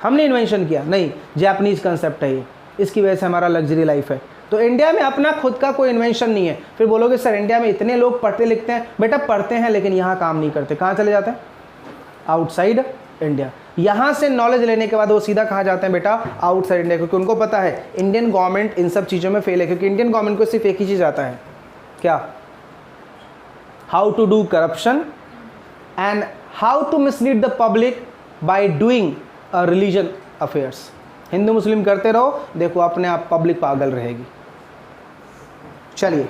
हमने इन्वेंशन किया? नहीं, जापानीज़ कंसेप्ट है ये, इसकी वजह से हमारा लग्जरी लाइफ है। तो इंडिया में अपना खुद का कोई इन्वेंशन नहीं है। फिर बोलोगे सर इंडिया में इतने लोग पढ़ते लिखते हैं, बेटा पढ़ते हैं लेकिन यहाँ काम नहीं करते, कहाँ चले जाते हैं? Outside India. यहाँ से नॉलेज लेने के बाद वो सीधा कहाँ जाते हैं बेटा? आउटसाइड इंडिया, क्योंकि उनको पता है इंडियन गवर्नमेंट इन सब चीज़ों में फेल है। क्योंकि इंडियन गवर्नमेंट को सिर्फ एक ही चीज़ आता है, क्या? How to do corruption and how to mislead the public by doing religion affairs. Hindu Muslim करते रहो, देखो अपने आप पब्लिक पागल रहेगी। चलिए,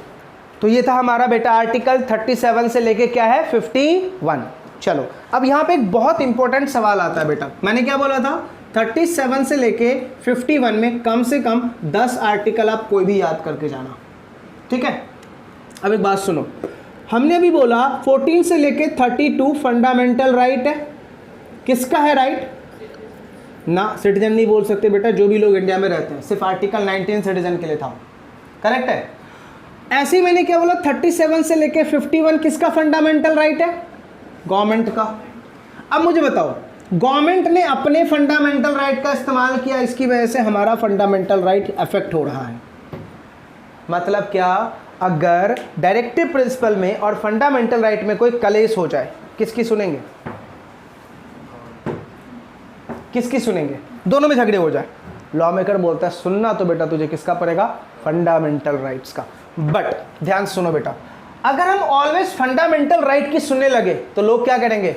तो ये था हमारा बेटा आर्टिकल 37 से लेके क्या है? 51। चलो अब यहाँ पे एक बहुत इंपॉर्टेंट सवाल आता है बेटा। मैंने क्या बोला था? 37 से लेके 51 में कम से कम 10 आर्टिकल आप कोई भी याद करके जाना, ठीक है? अब एक बात सुनो, हमने अभी बोला 14 से लेके 32 फंडामेंटल राइट है। किसका है राइट? ना सिटीजन नहीं बोल सकते बेटा, जो भी लोग इंडिया में रहते हैं, सिर्फ आर्टिकल 19 सिटीजन के लिए था, करेक्ट है? ऐसे ही मैंने क्या बोला, 37 से लेके 51 किसका फंडामेंटल राइट है? गवर्नमेंट का। अब मुझे बताओ, गवर्नमेंट ने अपने फंडामेंटल राइट का इस्तेमाल किया, इसकी वजह से हमारा फंडामेंटल राइट अफेक्ट हो रहा है। मतलब क्या? अगर डायरेक्टिव प्रिंसिपल में और फंडामेंटल राइट में कोई कलेश हो जाए, किसकी सुनेंगे? किसकी सुनेंगे? दोनों में झगड़े हो जाए, लॉ मेकर बोलता है सुनना तो बेटा तुझे किसका पड़ेगा? फंडामेंटल राइट्स का। बट ध्यान सुनो बेटा, अगर हम ऑलवेज फंडामेंटल राइट की सुनने लगे तो लोग क्या करेंगे?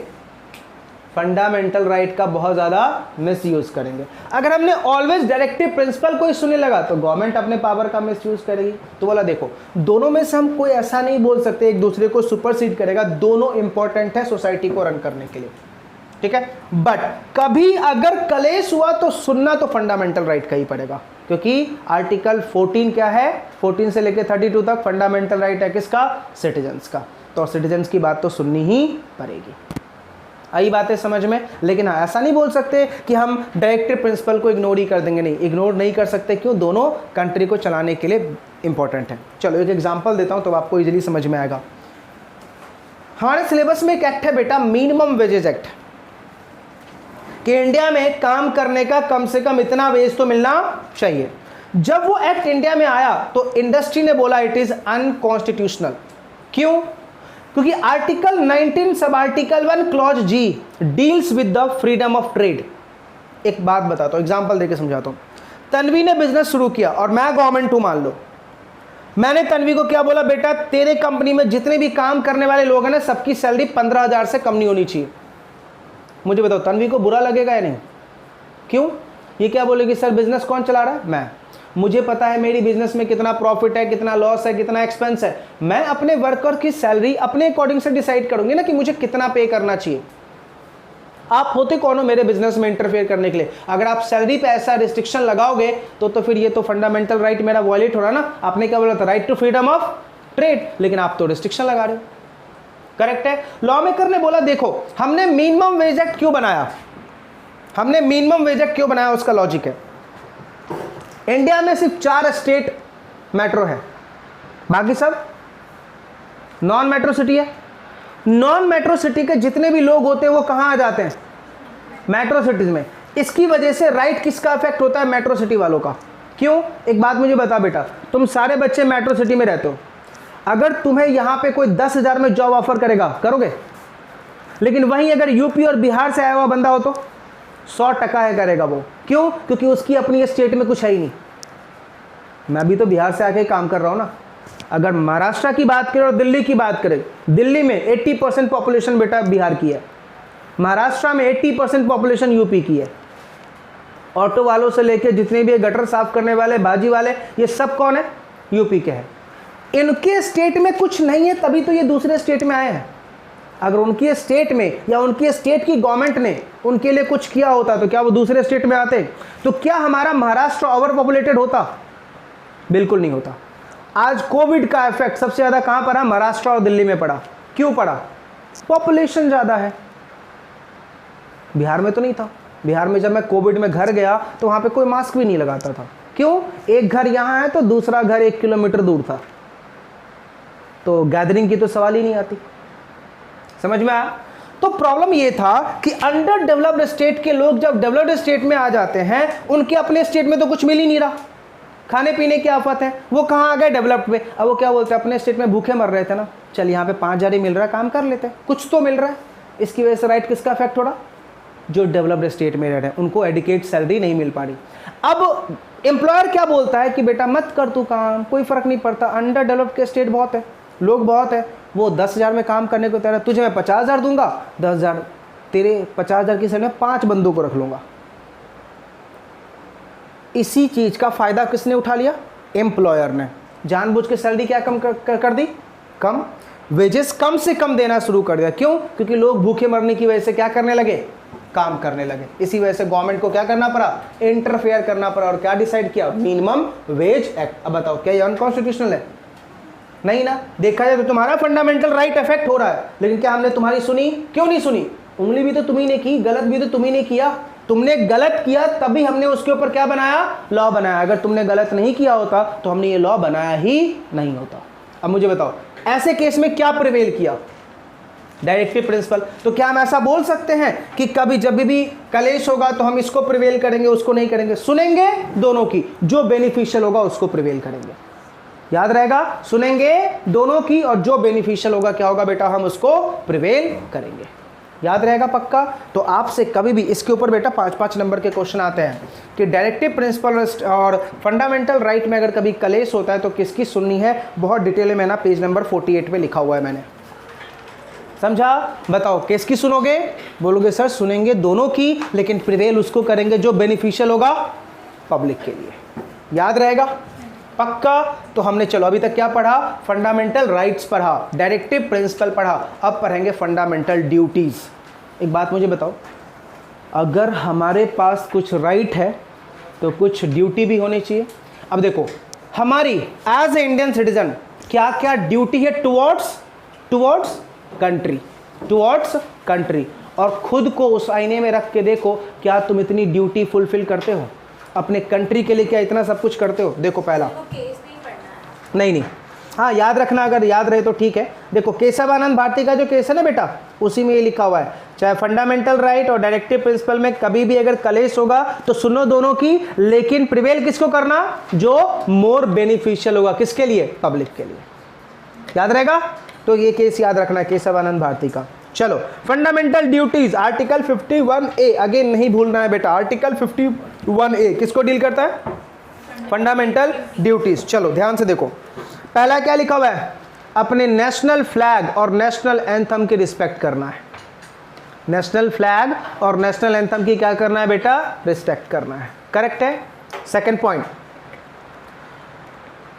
फंडामेंटल राइट का बहुत ज़्यादा मिसयूज करेंगे। अगर हमने ऑलवेज डायरेक्टिव प्रिंसिपल को ही सुनने लगा तो गवर्नमेंट अपने पावर का मिसयूज करेगी। तो बोला देखो, दोनों में से हम कोई ऐसा नहीं बोल सकते एक दूसरे को सुपरसीड करेगा, दोनों इंपॉर्टेंट है सोसाइटी को रन करने के लिए, ठीक है? बट कभी अगर कलेश हुआ तो सुनना तो फंडामेंटल राइट का ही पड़ेगा, क्योंकि आर्टिकल 14 क्या है? 14 से लेकर 32 तक फंडामेंटल राइट है किसका? सिटीजन्स का। तो सिटीजन्स की बात तो सुननी ही पड़ेगी। आई बातें समझ में? लेकिन हाँ, ऐसा नहीं बोल सकते कि हम डायरेक्टिव प्रिंसिपल को इग्नोर ही कर देंगे, नहीं, इग्नोर नहीं कर सकते। क्यों? दोनों कंट्री को चलाने के लिए इंपॉर्टेंट है। चलो एक एग्जांपल देता हूं तो आपको इजीली समझ में आएगा। हमारे सिलेबस में एक एक्ट है बेटा, मिनिमम वेजेज एक्ट, कि इंडिया में काम करने का कम से कम इतना वेज तो मिलना चाहिए। जब वो एक्ट इंडिया में आया तो इंडस्ट्री ने बोला इट इज अनकॉन्स्टिट्यूशनल। क्यों? क्योंकि article 19 sub article 1 clause ji deals with the freedom of trade. एक बात बताता हूं, एग्जांपल देके समझाता हूं। तन्वी ने बिजनेस शुरू किया और मैं गवर्नमेंट हूं, मान लो। मैंने तन्वी को क्या बोला, बेटा तेरे कंपनी में जितने भी काम करने वाले लोग हैं ना, सबकी सैलरी 15,000 से कम नहीं होनी चाहिए। मुझे बताओ तन्वी को बुरा लगेगा या नहीं? क्यों? ये क्या बोलेगी, सर बिजनेस कौन चला रहा है? मैं। मुझे पता है मेरी बिजनेस में कितना प्रॉफिट है, कितना लॉस है, कितना एक्सपेंस है। मैं अपने वर्कर की सैलरी अपने अकॉर्डिंग से डिसाइड करूंगी ना कि मुझे कितना पे करना चाहिए। आप होते कौन हो मेरे बिजनेस में इंटरफेयर करने के लिए? अगर आप सैलरी पे ऐसा रिस्ट्रिक्शन लगाओगे तो फिर ये तो फंडामेंटल राइट मेरा वॉयलेट हो रहा ना। आपने क्या बोला था? Right to freedom of trade, लेकिन आप तो रिस्ट्रिक्शन लगा रहे हो। करेक्ट है। लॉ मेकर ने बोला देखो हमने मिनिमम वेज एक्ट क्यों बनाया, हमने मिनिमम वेज एक्ट क्यों बनाया, उसका लॉजिक है इंडिया में सिर्फ 4 स्टेट मेट्रो है, बाकी सब नॉन मेट्रो सिटी है। नॉन मेट्रो सिटी के जितने भी लोग होते हैं वो कहां आ जाते हैं? मेट्रो सिटीज में। इसकी वजह से राइट किसका इफेक्ट होता है? मेट्रो सिटी वालों का। क्यों? एक बात मुझे बता बेटा, तुम सारे बच्चे मेट्रो सिटी में रहते हो, अगर तुम्हें यहां पे कोई 10,000 में जॉब ऑफर करेगा, करोगे? लेकिन वहीं अगर यूपी और बिहार से आया हुआ बंदा हो तो 100% है करेगा वो। क्यों? क्योंकि उसकी अपनी स्टेट में कुछ है ही नहीं। मैं भी तो बिहार से आके काम कर रहा हूं ना। अगर महाराष्ट्र की बात करें और दिल्ली की बात करें, दिल्ली में 80% पॉपुलेशन बेटा बिहार की है, महाराष्ट्र में 80% पॉपुलेशन यूपी की है। ऑटो वालों से लेके जितने भी गटर साफ करने वाले, बाजी वाले, ये सब कौन है? यूपी के हैं। इनके स्टेट में कुछ नहीं है तभी तो ये दूसरे स्टेट में आए हैं। अगर उनकी स्टेट में या उनकी स्टेट की गवर्नमेंट ने उनके लिए कुछ किया होता तो क्या वो दूसरे स्टेट में आते? तो क्या हमारा महाराष्ट्र ओवर पॉपुलेटेड होता? बिल्कुल नहीं होता। आज कोविड का इफेक्ट सबसे ज्यादा कहां पड़ा? महाराष्ट्र और दिल्ली में पड़ा। क्यों पड़ा? पॉपुलेशन ज्यादा है। बिहार में तो नहीं था। बिहार में जब मैं कोविड में घर गया तो वहां पे कोई मास्क भी नहीं लगाता था। क्यों? एक घर यहां है तो दूसरा घर 1 किलोमीटर दूर था, तो गैदरिंग की तो सवाल ही नहीं आती। समझ में आया? तो प्रॉब्लम ये था कि अंडर डेवलप्ड स्टेट के लोग जब डेवलप्ड स्टेट में आ जाते हैं, उनके अपने स्टेट में तो कुछ मिल ही नहीं रहा। खाने पीने की आफत है, वो कहाँ आ गए? डेवलप्ड में। अब वो क्या बोलते हैं? अपने स्टेट में भूखे मर रहे थे ना, चल यहाँ पे 5,000 ही मिल रहा है, काम कर लेते हैं, कुछ तो मिल रहा है। इसकी वजह से राइट किसका इफेक्ट हो रहा? जो डेवलप्ड स्टेट में रह रहे हैं, उनको एडिकेट सैलरी नहीं मिल पा रही। अब एम्प्लॉयर क्या बोलता है कि बेटा मत कर तू काम, कोई फर्क नहीं पड़ता, अंडर डेवलप्ड के स्टेट बहुत है, लोग बहुत है, वो 10,000 में काम करने को तैयार है, तुझे मैं 50,000 दूंगा, 10,000 तेरे 50,000 की सैलरी में 5 बंदों को रख लूंगा। इसी चीज का फायदा किसने उठा लिया? एम्प्लॉयर ने। जानबूझ के सैलरी क्या कम कर दी? कम, वेजेस कम से कम देना शुरू कर दिया। क्यों? क्योंकि लोग भूखे मरने की वजह से क्या करने लगे? काम करने लगे। इसी वजह से गवर्नमेंट को क्या करना पड़ा? इंटरफेयर करना पड़ा। और क्या डिसाइड किया? Minimum wage act. अब बताओ क्या ये अनकॉन्स्टिट्यूशनल है? नहीं ना। देखा जाए तो तुम्हारा फंडामेंटल राइट इफेक्ट हो रहा है, लेकिन क्या हमने तुम्हारी सुनी? क्यों नहीं सुनी? उंगली भी तो तुम्ही ने की, गलत भी तो तुम्ही ने किया। तुमने गलत किया तभी हमने उसके ऊपर क्या बनाया? लॉ बनाया। अगर तुमने गलत नहीं किया होता तो हमने ये लॉ बनाया ही नहीं होता। अब मुझे बताओ ऐसे केस में क्या प्रिवेल किया? Directive principle. तो क्या हम ऐसा बोल सकते हैं कि कभी जब भी कलेश होगा तो हम इसको प्रिवेल करेंगे, उसको नहीं करेंगे? सुनेंगे दोनों की, जो बेनिफिशियल होगा उसको प्रिवेल करेंगे। याद रहेगा, सुनेंगे दोनों की और जो बेनिफिशियल होगा क्या होगा बेटा? हम उसको प्रिवेल करेंगे। याद रहेगा पक्का? तो आपसे कभी भी इसके ऊपर बेटा 5-5 नंबर के क्वेश्चन आते हैं कि डायरेक्टिव प्रिंसिपल और फंडामेंटल राइट में अगर कभी कलेश होता है तो किसकी सुननी है? बहुत डिटेल में ना पेज नंबर 48 पे लिखा हुआ है मैंने। समझा? बताओ किसकी सुनोगे? बोलोगे सर सुनेंगे दोनों की, लेकिन प्रिवेल उसको करेंगे जो बेनिफिशियल होगा पब्लिक के लिए। याद रहेगा पक्का? तो हमने चलो अभी तक क्या पढ़ा? फंडामेंटल राइट्स पढ़ा, डायरेक्टिव प्रिंसिपल पढ़ा, अब पढ़ेंगे फंडामेंटल ड्यूटीज। एक बात मुझे बताओ, अगर हमारे पास कुछ राइट है तो कुछ ड्यूटी भी होनी चाहिए। अब देखो हमारी एज ए इंडियन सिटीजन क्या क्या ड्यूटी है टुवर्ड्स कंट्री, और खुद को उस आईने में रख के देखो क्या तुम इतनी ड्यूटी फुलफिल करते हो अपने कंट्री के लिए? क्या इतना सब कुछ करते हो? देखो पहला केस नहीं पढ़ना है। नहीं, हाँ याद रखना, अगर याद रहे तो ठीक है। देखो केशवानंद भारती का जो केस है ना बेटा, उसी में ये लिखा हुआ है, चाहे फंडामेंटल राइट और डायरेक्टिव प्रिंसिपल में कभी भी अगर कलेश होगा तो सुनो दोनों की, लेकिन प्रिवेल किसको करना? जो मोर बेनिफिशियल होगा। किसके लिए? पब्लिक के लिए। याद रहेगा? तो ये केस याद रखना है केशवानंद भारती का। चलो fundamental duties, article 51A, again नहीं भूलना है बेटा, आर्टिकल 51A किसको डील करता है? Fundamental duties. चलो ध्यान से देखो, पहला क्या लिखा हुआ है? अपने नेशनल फ्लैग और नेशनल एंथम की रिस्पेक्ट करना है। नेशनल फ्लैग और नेशनल एंथम की क्या करना है बेटा? रिस्पेक्ट करना है। करेक्ट है। सेकंड पॉइंट,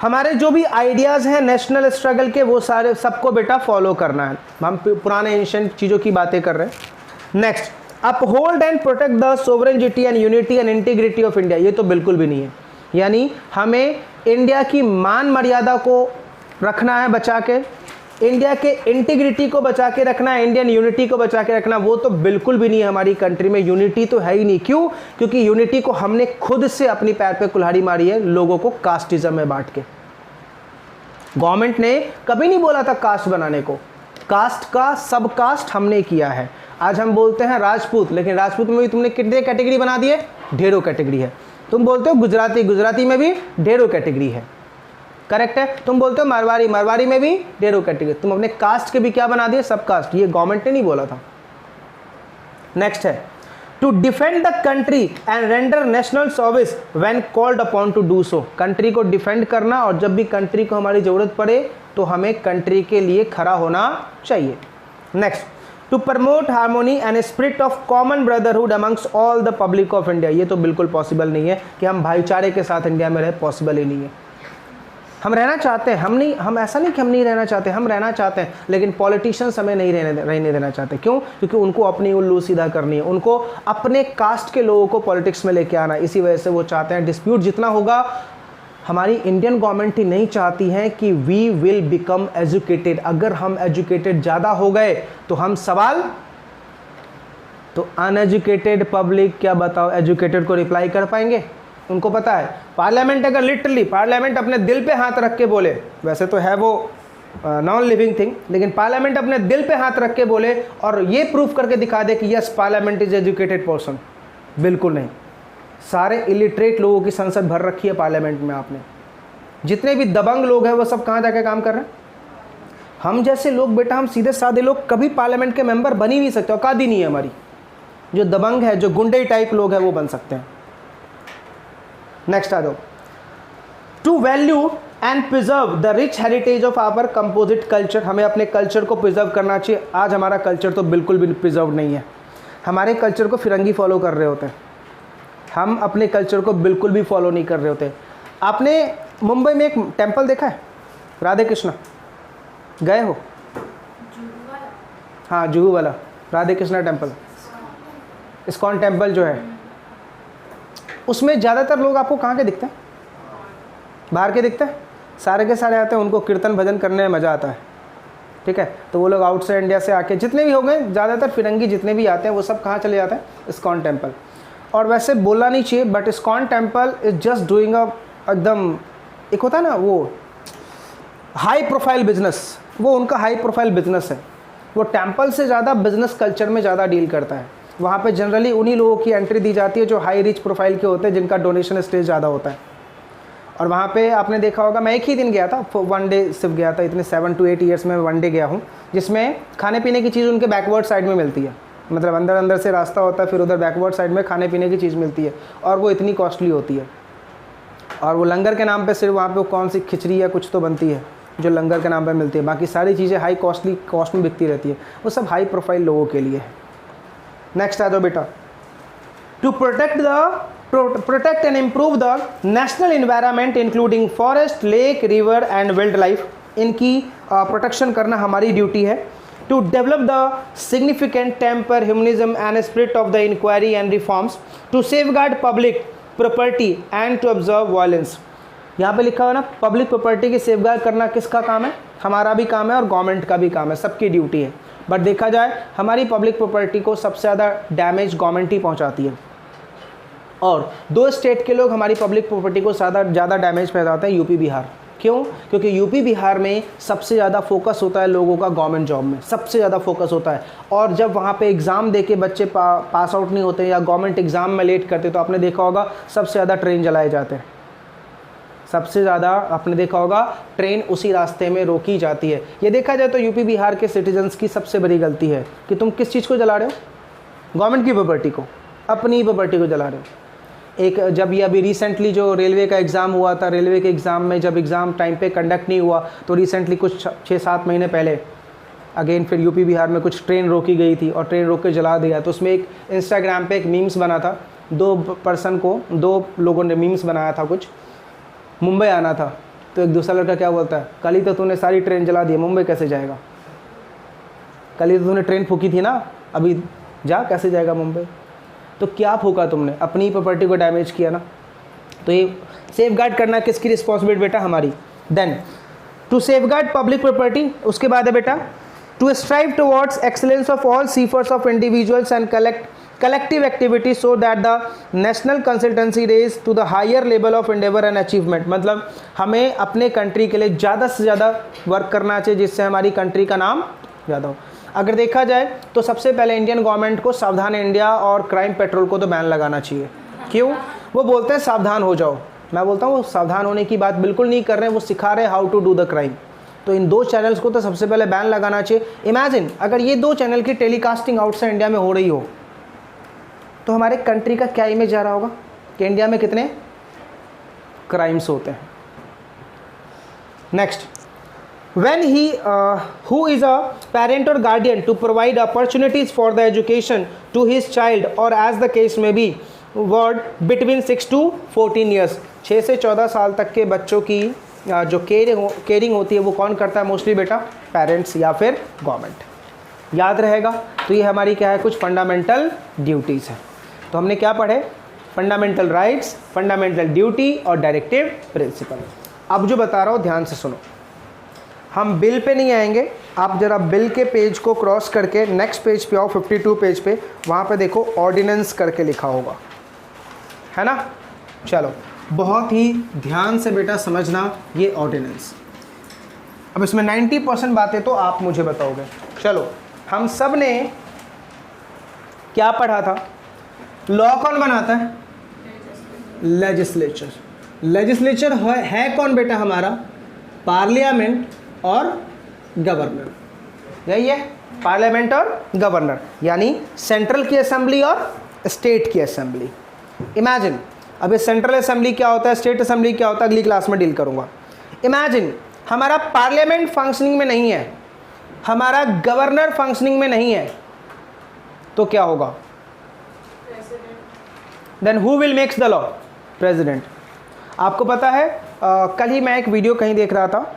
हमारे जो भी आइडियाज़ हैं नेशनल स्ट्रगल के वो सारे सबको बेटा फॉलो करना है। हम पुराने एंशिएंट चीज़ों की बातें कर रहे हैं। Next, uphold and protect the sovereignty and unity and integrity of India, ये तो बिल्कुल भी नहीं है। यानी हमें इंडिया की मान मर्यादा को रखना है बचा के, इंडिया के इंटीग्रिटी को बचा के रखना है, इंडियन यूनिटी को बचा के रखना, वो तो बिल्कुल भी नहीं है। हमारी कंट्री में यूनिटी तो है ही नहीं। क्यों? क्योंकि यूनिटी को हमने खुद से अपनी पैर पे कुल्हाड़ी मारी है, लोगों को कास्टिज्म में बांट के। गवर्नमेंट ने कभी नहीं बोला था कास्ट बनाने को, कास्ट का सब कास्ट हमने किया है। आज हम बोलते हैं राजपूत, लेकिन राजपूत में भी तुमने कितने कैटेगरी बना दिए? ढेरों कैटेगरी है। तुम बोलते हो गुजराती, गुजराती में भी ढेरों कैटेगरी है, करेक्ट है। तुम बोलते हो मारवाड़ी, मारवाड़ी में भी ढेरों कैटेगरी। तुम अपने कास्ट के भी क्या बना दिए? सब कास्ट। ये गवर्नमेंट ने नहीं बोला था। नेक्स्ट है to defend the country and render national service when called upon to do so. Country को डिफेंड करना, और जब भी कंट्री को हमारी ज़रूरत पड़े तो हमें कंट्री के लिए खड़ा होना चाहिए। Next, to promote harmony and spirit of common brotherhood amongst all the public of India. ये तो बिल्कुल पॉसिबल नहीं है कि हम भाईचारे के साथ इंडिया में रहे, पॉसिबल ही नहीं है। हम रहना चाहते हैं, हम ऐसा नहीं कि हम नहीं रहना चाहते, हम रहना चाहते हैं, लेकिन पॉलिटिशियंस हमें नहीं रहने देना चाहते। क्यों? क्योंकि उनको अपनी उल्लू सीधा करनी है, उनको अपने कास्ट के लोगों को पॉलिटिक्स में लेके आना है। इसी वजह से वो चाहते हैं डिस्प्यूट जितना होगा। हमारी इंडियन गवर्नमेंट ही नहीं चाहती है कि वी विल बिकम एजुकेटेड। अगर हम एजुकेटेड ज़्यादा हो गए तो हम सवाल, तो अनएजुकेटेड पब्लिक क्या बताओ एजुकेटेड को रिप्लाई कर पाएंगे? उनको पता है पार्लियामेंट, अगर लिटरली पार्लियामेंट अपने दिल पे हाथ रख के बोले, वैसे तो है वो नॉन लिविंग थिंग, लेकिन पार्लियामेंट अपने दिल पे हाथ रख के बोले और ये प्रूफ करके दिखा दे कि yes parliament is educated person, बिल्कुल नहीं। सारे इलिटरेट लोगों की संसद भर रखी है पार्लियामेंट में आपने। जितने भी दबंग लोग हैं वो सब कहाँ जाके काम कर रहे हैं? हम जैसे लोग बेटा, हम सीधे साधे लोग कभी पार्लियामेंट के मेंबर बन ही नहीं सकते, औकात ही नहीं है हमारी। जो दबंग है, जो गुंडे टाइप लोग हैं वो बन सकते हैं। नेक्स्ट आ जाओ, to value and preserve the rich heritage of our composite culture. हमें अपने कल्चर को प्रिजर्व करना चाहिए। आज हमारा कल्चर तो बिल्कुल भी प्रिजर्व नहीं है। हमारे कल्चर को फिरंगी फॉलो कर रहे होते हैं, हम अपने कल्चर को बिल्कुल भी फॉलो नहीं कर रहे होते। आपने मुंबई में एक टेम्पल देखा है राधे कृष्णा? गए हो? हाँ, जुहू वाला Radhe Krishna temple, ISKCON temple जो है, उसमें ज़्यादातर लोग आपको कहाँ के दिखते हैं? बाहर के दिखते हैं। सारे के सारे आते हैं, उनको कीर्तन भजन करने में मज़ा आता है, ठीक है। तो वो लोग आउटसाइड इंडिया से आके जितने भी हो गए, ज़्यादातर फिरंगी जितने भी आते हैं वो सब कहाँ चले जाते हैं? ISKCON temple. और वैसे बोलना नहीं चाहिए, but ISKCON temple is just doing एकदम, एक होता है ना वो हाई प्रोफाइल बिजनेस, वो उनका हाई प्रोफाइल बिजनेस है। वो टेम्पल से ज़्यादा बिजनेस कल्चर में ज़्यादा डील करता है। वहाँ पे जनरली उन्हीं लोगों की एंट्री दी जाती है जो हाई रिच प्रोफाइल के होते हैं, जिनका डोनेशन स्टेज ज़्यादा होता है। और वहाँ पे आपने देखा होगा, मैं एक ही दिन गया था, 1 डे सिर्फ गया था, इतने 7 to 8 ईयर्स में 1 डे गया हूँ, जिसमें खाने पीने की चीज़ उनके बैकवर्ड साइड में मिलती है। मतलब अंदर अंदर से रास्ता होता है, फिर उधर बैकवर्ड साइड में खाने पीने की चीज़ मिलती है, और वो इतनी कॉस्टली होती है। और वो लंगर के नाम पे सिर्फ वहाँ पे कौन सी खिचड़ी या कुछ तो बनती है जो लंगर के नाम पे मिलती है, बाकी सारी चीज़ें हाई कॉस्टली कॉस्ट में बिकती रहती है। वो सब हाई प्रोफाइल लोगों के लिए है। नेक्स्ट आ जाओ बेटा, to protect and improve the national environment including forest, lake, river and wild life. इनकी प्रोटेक्शन करना हमारी ड्यूटी है। To develop the significant temper, humanism and spirit of the inquiry and reforms. To safeguard public property and to observe violence. यहाँ पे लिखा हुआ ना, public property की सेफगार्ड करना किसका काम है? हमारा भी काम है और गवर्नमेंट का भी काम है, सबकी ड्यूटी है। बट देखा जाए हमारी पब्लिक प्रॉपर्टी को सबसे ज़्यादा डैमेज गवर्नमेंट ही पहुँचाती है, और 2 स्टेट के लोग हमारी पब्लिक प्रॉपर्टी को ज़्यादा डैमेज पहुँचाते हैं, यूपी बिहार। क्यों? क्योंकि यूपी बिहार में सबसे ज़्यादा फोकस होता है लोगों का गवर्नमेंट जॉब में, सबसे ज़्यादा फोकस होता है। और जब वहाँ पे एग्ज़ाम दे के बच्चे पास आउट नहीं होते या गवर्नमेंट एग्ज़ाम में लेट करते, तो आपने देखा होगा सबसे ज़्यादा ट्रेन जलाए जाते हैं। सबसे ज़्यादा आपने देखा होगा ट्रेन उसी रास्ते में रोकी जाती है। ये देखा जाए तो यूपी बिहार के सिटीजन्स की सबसे बड़ी गलती है कि तुम किस चीज़ को जला रहे हो? गवर्नमेंट की प्रॉपर्टी को, अपनी प्रॉपर्टी को जला रहे हो। एक जब ये अभी रिसेंटली जो रेलवे का एग्ज़ाम हुआ था, रेलवे के एग्ज़ाम में जब एग्ज़ाम टाइम पे कंडक्ट नहीं हुआ, तो रिसेंटली कुछ 6-7 महीने पहले अगेन फिर यूपी बिहार में कुछ ट्रेन रोकी गई थी और ट्रेन रोक के जला दिया। तो उसमें एक इंस्टाग्राम पे एक मीम्स बना था, 2 लोगों ने मीम्स बनाया था। कुछ मुंबई आना था, तो एक दूसरा लड़का क्या बोलता है, कल ही तो तूने सारी ट्रेन जला दी, मुंबई कैसे जाएगा? कल ही तो तूने ट्रेन फूकी थी ना, अभी जा, कैसे जाएगा मुंबई? तो क्या फूका तुमने, अपनी प्रॉपर्टी को डैमेज किया ना। तो ये सेफ गार्ड करना किसकी रिस्पॉन्सिबिलिटी बेटा? हमारी। Then to safeguard public property, उसके बाद है बेटा to strive towards excellence of all spheres of individuals and collective activity so that the national consultancy raise to the higher level of endeavor and achievement। मतलब हमें अपने country के लिए ज़्यादा से ज़्यादा वर्क करना चाहिए जिससे हमारी कंट्री का नाम ज़्यादा हो। अगर देखा जाए तो सबसे पहले इंडियन गवर्नमेंट को सावधान इंडिया और क्राइम पेट्रोल को तो बैन लगाना चाहिए। क्यों? वो बोलते हैं सावधान हो जाओ, मैं बोलता हूँ वो सावधान होने की बात बिल्कुल नहीं कर रहे हैं, वो सिखा रहे हैं how to do the crime. तो इन दो चैनल्स को तो सबसे पहले बैन लगाना चाहिए। इमेजिन अगर ये दो चैनल की टेलीकास्टिंग आउटसाइड इंडिया में हो रही हो तो हमारे कंट्री का क्या इमेज आ रहा होगा कि इंडिया में कितने क्राइम्स होते हैं। Next, when he who is a parent or guardian to provide opportunities for the education to his child or as the case may be word between 6 to 14 years, 6 से 14 साल तक के बच्चों की जो केयरिंग होती है वो कौन करता है? मोस्टली बेटा पेरेंट्स या फिर गवर्नमेंट। याद रहेगा। तो ये हमारी क्या है? कुछ फंडामेंटल ड्यूटीज़ है। तो हमने क्या पढ़े? फंडामेंटल राइट्स, फंडामेंटल ड्यूटी और डायरेक्टिव प्रिंसिपल। अब जो बता रहा हूँ ध्यान से सुनो, हम बिल पे नहीं आएंगे, आप जरा बिल के पेज को क्रॉस करके नेक्स्ट पेज पे आओ, 52 पेज पे, वहाँ पे देखो ऑर्डिनेंस करके लिखा होगा, है ना। चलो बहुत ही ध्यान से बेटा समझना ये ऑर्डिनेंस। अब इसमें 90% बातें तो आप मुझे बताओगे। चलो हम सब ने क्या पढ़ा था? लॉ कौन बनाता है? लेजिस्लेचर। लेजिस्लेचर है कौन बेटा? हमारा पार्लियामेंट और गवर्नर। यही है, पार्लियामेंट और गवर्नर, यानी सेंट्रल की असेंबली और स्टेट की असेंबली। इमेजिन अब ये सेंट्रल असेंबली क्या होता है, स्टेट असेंबली क्या होता है, अगली क्लास में डील करूंगा। इमेजिन हमारा पार्लियामेंट फंक्शनिंग में नहीं है, हमारा गवर्नर फंक्शनिंग में नहीं है, तो क्या होगा? Then who will makes the law? President. आपको पता है कल ही मैं एक वीडियो कहीं देख रहा था,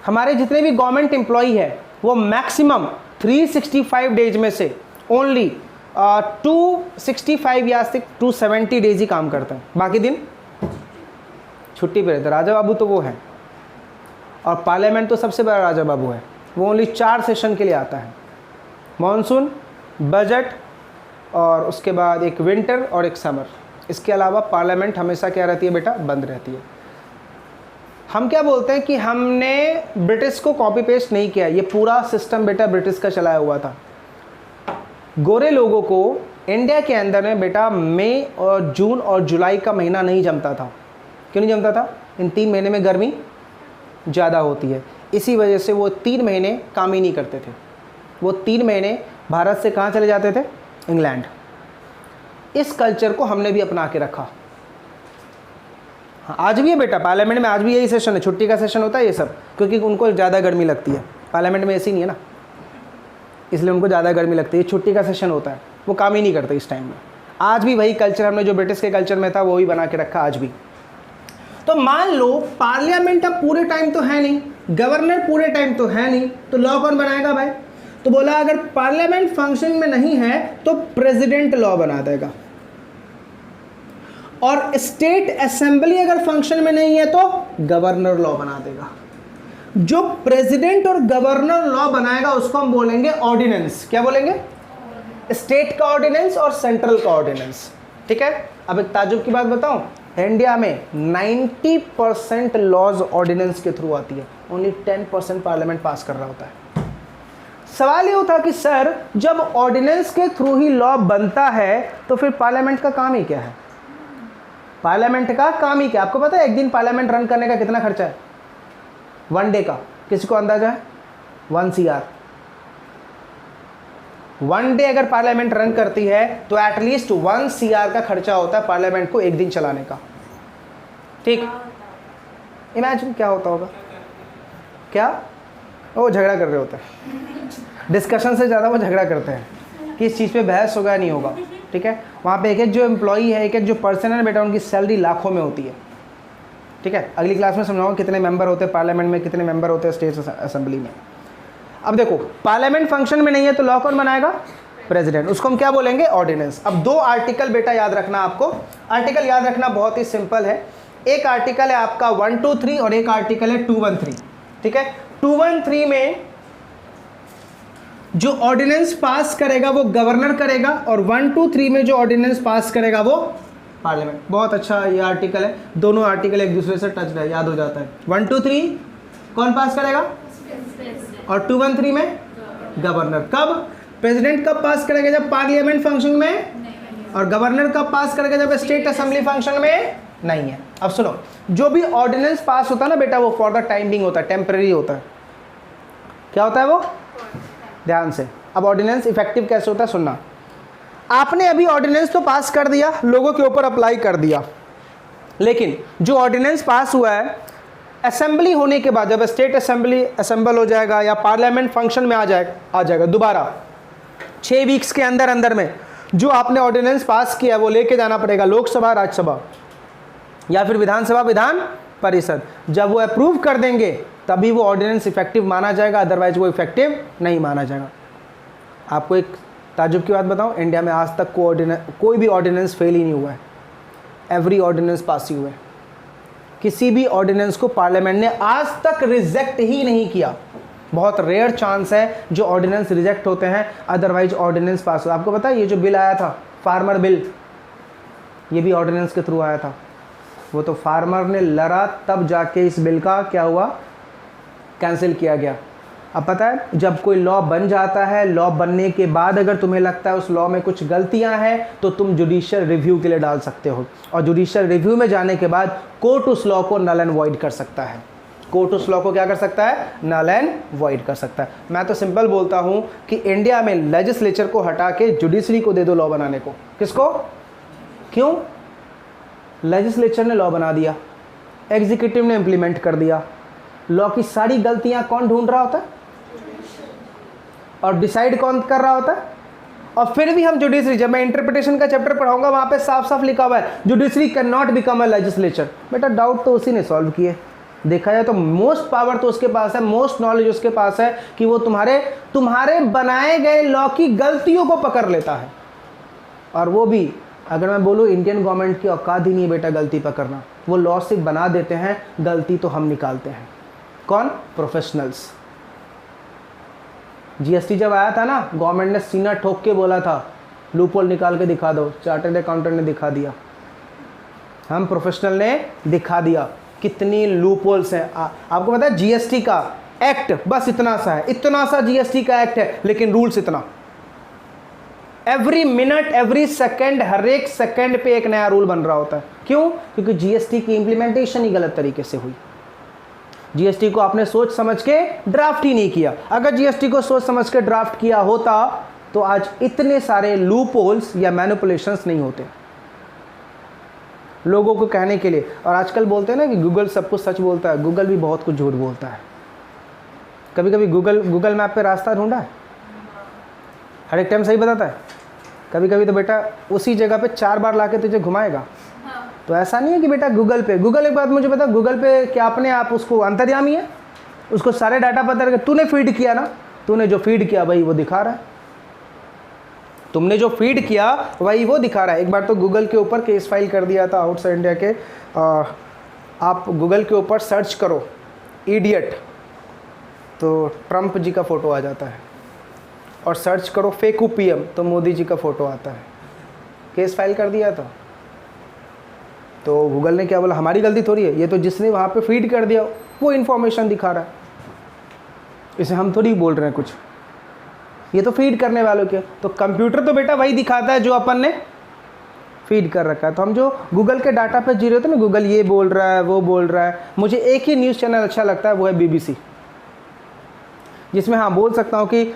हमारे जितने भी गवर्नमेंट एम्प्लॉई है वो मैक्सिमम 365 डेज में से ओनली 265 या 270 डेज ही काम करते हैं, बाकी दिन छुट्टी पे रहते। राजा बाबू तो वो है, और पार्लियामेंट तो सबसे बड़ा राजा बाबू है, वो ओनली 4 सेशन के लिए आता है, मॉनसून, बजट और उसके बाद एक विंटर और एक समर। इसके अलावा पार्लियामेंट हमेशा क्या रहती है बेटा? बंद रहती है। हम क्या बोलते हैं कि हमने ब्रिटिश को कॉपी पेस्ट नहीं किया, ये पूरा सिस्टम बेटा ब्रिटिश का चलाया हुआ था। गोरे लोगों को इंडिया के अंदर में बेटा मई और जून और जुलाई का महीना नहीं जमता था। क्यों नहीं जमता था? इन 3 महीने में गर्मी ज़्यादा होती है, इसी वजह से वो 3 महीने काम ही नहीं करते थे। वो 3 महीने भारत से कहाँ चले जाते थे? इंग्लैंड। इस कल्चर को हमने भी अपना के रखा। हाँ, आज भी है बेटा, पार्लियामेंट में आज भी यही सेशन है, छुट्टी का सेशन होता है ये सब, क्योंकि उनको ज़्यादा गर्मी लगती है। पार्लियामेंट में ऐसी नहीं है ना, इसलिए उनको ज़्यादा गर्मी लगती है, छुट्टी का सेशन होता है, वो काम ही नहीं करते इस टाइम में। आज भी वही कल्चर हमने जो ब्रिटिश के कल्चर में था वो ही बना के रखा आज भी। तो मान लो पार्लियामेंट अब पूरे टाइम तो है नहीं, गवर्नर पूरे टाइम तो है नहीं, तो लॉ कौन बनाएगा भाई? तो बोला अगर पार्लियामेंट फंक्शन में नहीं है तो प्रेसिडेंट लॉ बना देगा, और स्टेट असेंबली अगर फंक्शन में नहीं है तो गवर्नर लॉ बना देगा। जो प्रेसिडेंट और गवर्नर लॉ बनाएगा उसको हम बोलेंगे ऑर्डिनेंस। क्या बोलेंगे? स्टेट का ऑर्डिनेंस और सेंट्रल का ऑर्डिनेंस। ठीक है। अब एक ताजुब की बात बताऊं, इंडिया में 90% लॉज ऑर्डिनेंस के थ्रू आती है, ओनली 10% पार्लियामेंट पास कर रहा होता है। सवाल ये होता कि सर जब ऑर्डिनेंस के थ्रू ही लॉ बनता है तो फिर पार्लियामेंट का काम ही क्या है? पार्लियामेंट का काम ही क्या? आपको पता है एक दिन पार्लियामेंट रन करने का कितना खर्चा है? 1 डे का किसी को अंदाजा है? 1 CR। 1 डे अगर पार्लियामेंट रन करती है तो एटलीस्ट 1 CR का खर्चा होता है पार्लियामेंट को एक दिन चलाने का। ठीक, इमेजिन क्या होता होगा। क्या वो झगड़ा कर रहे होते हैं, डिस्कशन से ज़्यादा वो झगड़ा करते हैं कि इस चीज़ पे बहस होगा नहीं होगा। ठीक है। वहाँ पे एक एक जो एम्प्लॉई है, एक एक जो पर्सन है बेटा, उनकी सैलरी लाखों में होती है। ठीक है। अगली क्लास में समझाऊंगा कितने मेंबर होते हैं पार्लियामेंट में, कितने मेंबर होते हैं स्टेट असेंबली में। अब देखो पार्लियामेंट फंक्शन में नहीं है तो लॉ कौन बनाएगा? प्रेसिडेंट, उसको हम क्या बोलेंगे? ऑर्डिनेंस। अब दो आर्टिकल बेटा याद रखना आपको, आर्टिकल याद रखना बहुत ही सिंपल है। एक आर्टिकल है आपका 123 और एक आर्टिकल है 213, ठीक है। 213 में जो ऑर्डिनेंस पास करेगा वो गवर्नर करेगा, और 123 में जो ऑर्डिनेंस पास करेगा वो पार्लियामेंट। बहुत अच्छा ये आर्टिकल है, दोनों आर्टिकल एक दूसरे से टच है, याद हो जाता है। 123 कौन पास करेगा, और 213 में गवर्नर। कब? प्रेसिडेंट कब पास करेगा? जब पार्लियामेंट फंक्शन में, और गवर्नर कब पास करेगा? जब स्टेट असेंबली फंक्शन में नहीं है। अब सुनो, जो भी ऑर्डिनेंस पास होता है ना बेटा, वो फॉर द टाइम बिंग होता है, टेम्पररी होता है। क्या होता है वो? ध्यान से। अब ऑर्डिनेंस इफेक्टिव कैसे होता है सुनना। आपने अभी ऑर्डिनेंस तो पास कर दिया, लोगों के ऊपर अप्लाई कर दिया, लेकिन जो ऑर्डिनेंस पास हुआ है असेंबली होने के बाद, जब स्टेट असेंबली असेंबल हो जाएगा या पार्लियामेंट फंक्शन में आ जाएगा दोबारा 6 वीक्स के अंदर अंदर में जो आपने ऑर्डिनेंस पास किया वो लेके जाना पड़ेगा लोकसभा, राज्यसभा या फिर विधानसभा, विधान परिषद। जब वो अप्रूव कर देंगे तभी वो ऑर्डिनेंस इफेक्टिव माना जाएगा, अदरवाइज वो इफेक्टिव नहीं माना जाएगा। आपको एक ताजुब की बात बताऊं, इंडिया में आज तक कोई भी ऑर्डिनेंस फेल ही नहीं हुआ है, एवरी ऑर्डिनेंस पास ही हुआ है। किसी भी ऑर्डिनेंस को पार्लियामेंट ने आज तक रिजेक्ट ही नहीं किया। बहुत रेयर चांस है जो ऑर्डिनेंस रिजेक्ट होते हैं, अदरवाइज ऑर्डिनेंस पास हो। आपको पता है ये जो बिल आया था फार्मर बिल, ये भी ऑर्डिनेंस के थ्रू आया था। वो तो फार्मर ने लड़ा तब जाके इस बिल का क्या हुआ, कैंसिल किया गया। अब पता है जब कोई लॉ बन जाता है, लॉ बनने के बाद अगर तुम्हें लगता है उस लॉ में कुछ गलतियां हैं तो तुम जुडिशियल रिव्यू के लिए डाल सकते हो, और जुडिशियल रिव्यू में जाने के बाद कोर्ट उस लॉ को नल एंड वॉइड कर सकता है। कोर्ट उस लॉ को क्या कर सकता है? नल एंड वॉइड कर सकता है। मैं तो सिंपल बोलता हूं कि इंडिया में लेजिस्लेचर को हटा के जुडिशरी को दे दो लॉ बनाने को। किसको? क्यों? लेजिस्लेचर ने लॉ बना दिया, एग्जीक्यूटिव ने इंप्लीमेंट कर दिया। लॉ की सारी गलतियां कौन ढूंढ रहा होता है और डिसाइड कौन कर रहा होता है? और फिर भी हम जुडिशरी, जब मैं इंटरप्रिटेशन का चैप्टर पढ़ाऊंगा वहां पे साफ साफ लिखा हुआ है judiciary can not become a legislature. बेटा डाउट तो उसी ने सॉल्व किए। देखा जाए तो मोस्ट पावर तो उसके पास है, मोस्ट नॉलेज उसके पास है कि वो तुम्हारे बनाए गए लॉ की गलतियों को पकड़ लेता है। और वो भी अगर मैं बोलूँ इंडियन गवर्नमेंट की औकात ही नहीं है बेटा गलती पकड़ना। वो लॉ सिर्फ बना देते हैं, गलती तो हम निकालते हैं। कौन? प्रोफेशनल्स। जीएसटी जब आया था ना, गवर्नमेंट ने सीना ठोक के बोला था लूपहोल निकाल के दिखा दो। चार्टर्ड अकाउंटेंट ने दिखा दिया, हम प्रोफेशनल ने दिखा दिया कितनी लूपहोल्स हैं। आपको पता है जीएसटी का एक्ट बस इतना सा है, इतना सा जीएसटी का एक्ट है, लेकिन रूल्स इतना। एवरी मिनट, एवरी सेकेंड, हर एक सेकेंड पे एक नया रूल बन रहा होता है। क्यों? क्योंकि जीएसटी की इंप्लीमेंटेशन ही गलत तरीके से हुई। जीएसटी को आपने सोच समझ के ड्राफ्ट ही नहीं किया। अगर जीएसटी को सोच समझ के ड्राफ्ट किया होता तो आज इतने सारे लूप होल्स या मैनिपुलेशंस नहीं होते लोगों को कहने के लिए। और आजकल बोलते हैं ना कि गूगल सब कुछ सच बोलता है, गूगल भी बहुत कुछ झूठ बोलता है। कभी कभी गूगल मैप पे रास्ता ढूंढा है, हर एक टाइम सही बताता है। कभी कभी तो बेटा उसी जगह पे 4 बार लाके तुझे घुमाएगा। तो ऐसा नहीं है कि बेटा गूगल एक बात मुझे पता, गूगल पे क्या अपने आप उसको अंतर्यामी है, उसको सारे डाटा पता है। तूने फीड किया ना, तूने जो फीड किया वही वो दिखा रहा है। तुमने जो फीड किया वही वो दिखा रहा है। एक बार तो गूगल के ऊपर केस फाइल कर दिया था आउटसाइड इंडिया के। आप गूगल के ऊपर सर्च करो इडियट तो ट्रंप जी का फ़ोटो आ जाता है, और सर्च करो फेकू पीएम तो मोदी जी का फ़ोटो आता है। केस फाइल कर दिया था। तो गूगल ने क्या बोला, हमारी गलती थोड़ी है, ये तो जिसने वहाँ पे फीड कर दिया वो इन्फॉर्मेशन दिखा रहा है, इसे हम थोड़ी बोल रहे हैं कुछ, ये तो फीड करने वालों के। तो कंप्यूटर तो बेटा वही दिखाता है जो अपन ने फीड कर रखा है। तो हम जो गूगल के डाटा पे जी रहे होते हैं ना, गूगल ये बोल रहा है वो बोल रहा है। मुझे एक ही न्यूज़ चैनल अच्छा लगता है, वो है BBC, जिसमें हाँ बोल सकता हूँ कि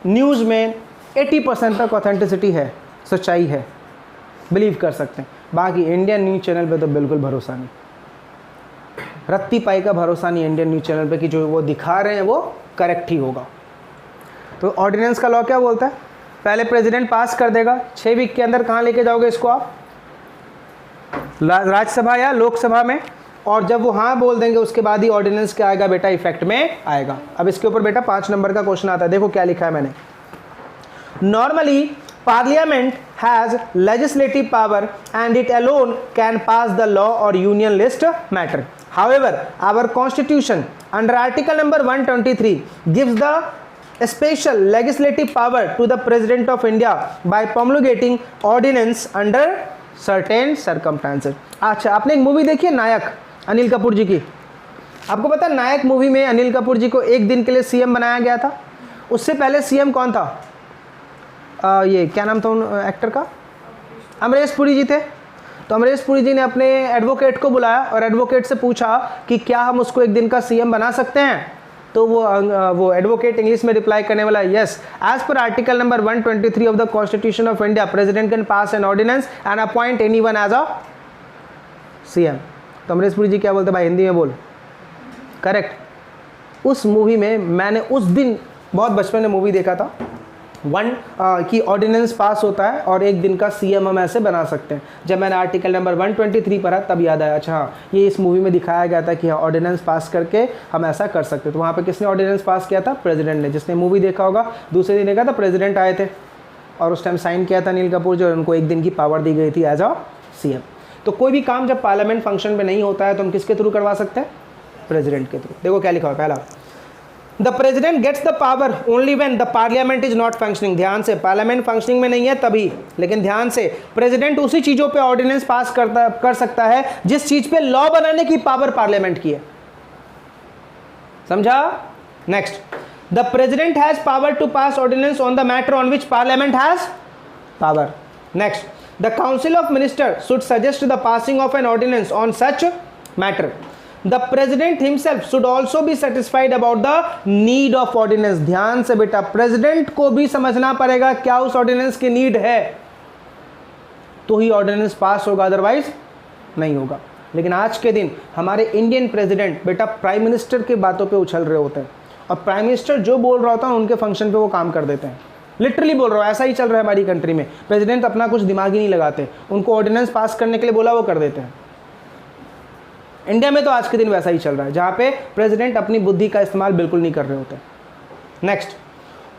न्यूज़ में 80% तक ऑथेंटिसिटी है, सच्चाई है, बिलीव कर सकते हैं। बाकी इंडियन न्यूज़ चैनल पे तो बिल्कुल भरोसा नहीं, रत्ती पाई का भरोसा नहीं इंडियन न्यूज़ चैनल पे कि जो वो दिखा रहे हैं वो करेक्ट ही होगा। तो ऑर्डिनेंस का लॉ क्या बोलता है? पहले प्रेसिडेंट पास कर देगा, 6 वीक के अंदर कहाँ लेके जाओगे इसको आप? राज्यसभा या लोकसभा में, और जब वो हाँ बोल देंगे उसके बाद ही ऑर्डिनेंस क्या आएगा बेटा, इफेक्ट में आएगा। अब इसके ऊपर बेटा 5 नंबर का क्वेश्चन आता है, देखो क्या लिखा है मैंने। Normally Parliament has legislative power and it alone can pass the law or union list matter. However, our constitution under article number 123 gives the special legislative power to the President of India by promulgating ordinance under certain circumstances. अच्छा, आपने एक movie देखी है नायक, अनिल कपूर जी की? आपको पता है नायक movie में अनिल कपूर जी को एक दिन के लिए सीएम बनाया गया था? उससे पहले सीएम कौन था? ये क्या नाम था उन एक्टर का? अमरीश पुरी जी थे। तो अमरीश पुरी जी ने अपने एडवोकेट को बुलाया और एडवोकेट से पूछा कि क्या हम उसको एक दिन का सीएम बना सकते हैं? तो वो एडवोकेट इंग्लिश में रिप्लाई करने वाला, yes, as per article number 123 of the constitution of India president can pass an ordinance and appoint anyone as a CM. तो अमरीश पुरी जी क्या बोलते भाई, हिंदी में बोल, करेक्ट। उस मूवी में मैंने उस दिन बहुत बचपन में मूवी देखा था, की ऑर्डिनेंस पास होता है और एक दिन का सीएम हम ऐसे बना सकते हैं। जब मैंने आर्टिकल नंबर 123 पढ़ा तब याद आया, अच्छा हाँ, ये इस मूवी में दिखाया गया था कि हाँ ऑर्डिनेंस पास करके हम ऐसा कर सकते हैं। तो वहाँ पे किसने ऑर्डिनेंस पास किया था? प्रेसिडेंट ने। जिसने मूवी देखा होगा दूसरे दिन देखा था, प्रेसिडेंट आए थे और उस टाइम साइन किया था अनिल कपूर जो, उनको एक दिन की पावर दी गई थी एज अ सीएम। तो कोई भी काम जब पार्लियामेंट फंक्शन में नहीं होता है तो हम किसके थ्रू करवा सकते हैं? प्रेसिडेंट के थ्रू। देखो क्या लिखा हुआ पहला, the president gets the power only when the parliament is not functioning. ध्यान से, पार्लियामेंट फंक्शनिंग में नहीं है तभी, लेकिन ध्यान से, प्रेसिडेंट उसी चीजों पे ऑर्डिनेंस पास कर सकता है जिस चीज पे लॉ बनाने की पावर पार्लियामेंट की है। समझा? Next, the president has power to pass ordinance on the matter on which parliament has power. Next, the council of minister should suggest the passing of an ordinance on such matter. The president himself should also be satisfied about the need of ordinance। ध्यान से बेटा, president को भी समझना पड़ेगा क्या उस ordinance की नीड है, तो ही ऑर्डिनेंस पास होगा, अदरवाइज नहीं होगा। लेकिन आज के दिन हमारे इंडियन प्रेसिडेंट बेटा प्राइम मिनिस्टर की बातों पे उछल रहे होते हैं और प्राइम मिनिस्टर जो बोल रहा होता है उनके फंक्शन पे वो काम कर देते हैं। लिटरली बोल रहा हूँ, ऐसा ही चल रहा है हमारी कंट्री में। प्रेसिडेंट अपना कुछ दिमाग ही नहीं लगाते, उनको ऑर्डिनेंस पास करने के लिए बोला वो कर देते हैं। इंडिया में तो आज के दिन वैसा ही चल रहा है जहां पे प्रेसिडेंट अपनी बुद्धि का इस्तेमाल बिल्कुल नहीं कर रहे होते। Next,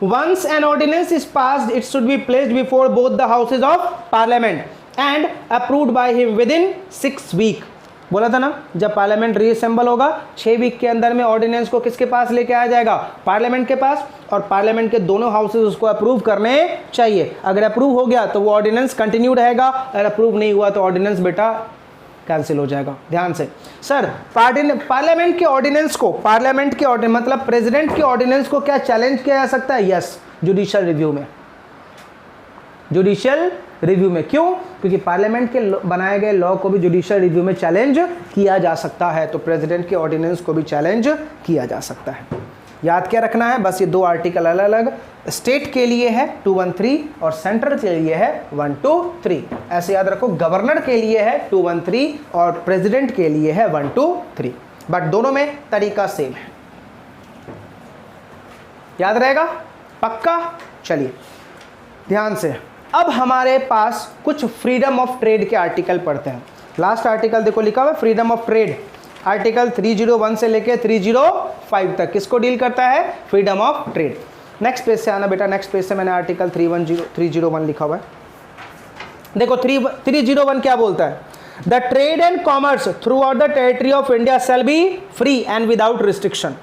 once an ordinance is passed it should be placed before both the houses of parliament and approved by him within 6 week. बोला था ना, जब पार्लियामेंट रीअसेंबल होगा 6 वीक के अंदर में ऑर्डिनेंस को किसके पास लेके आया जाएगा? पार्लियामेंट के पास, और पार्लियामेंट के दोनों हाउसेज उसको अप्रूव करने चाहिए। अगर अप्रूव हो गया तो वो ऑर्डिनेंस कंटिन्यू रहेगा, अगर अप्रूव नहीं हुआ तो ऑर्डिनेंस बेटा कैंसिल हो जाएगा। ध्यान से सर, पार्लियामेंट के ऑर्डिनेंस को, पार्लियामेंट के ऑर्डिनेंस मतलब प्रेसिडेंट के ऑर्डिनेंस को क्या चैलेंज किया जा सकता है? यस, जुडिशियल रिव्यू में। जुडिशियल रिव्यू में क्यों? क्योंकि पार्लियामेंट के बनाए गए लॉ को भी जुडिशियल रिव्यू में चैलेंज किया जा सकता है, तो प्रेसिडेंट के ऑर्डिनेंस को भी चैलेंज किया जा सकता है। याद क्या रखना है? बस ये 2 आर्टिकल अलग अलग स्टेट के लिए है 213 और सेंट्रल के लिए है 123। ऐसे याद रखो, गवर्नर के लिए है 213 और प्रेसिडेंट के लिए है 123, बट दोनों में तरीका सेम है। याद रहेगा? पक्का? चलिए ध्यान से, अब हमारे पास कुछ फ्रीडम ऑफ ट्रेड के आर्टिकल पढ़ते हैं। लास्ट आर्टिकल देखो लिखा हुआ है फ्रीडम ऑफ ट्रेड, आर्टिकल 301 से लेके 305 तक किसको डील करता है? Freedom of trade. Next page से आना बेटा, नेक्स्ट पेज से मैंने आर्टिकल 301 लिखा हुआ है। देखो 301 क्या बोलता है? The trade and commerce through out the territory of India shall be free and without restriction.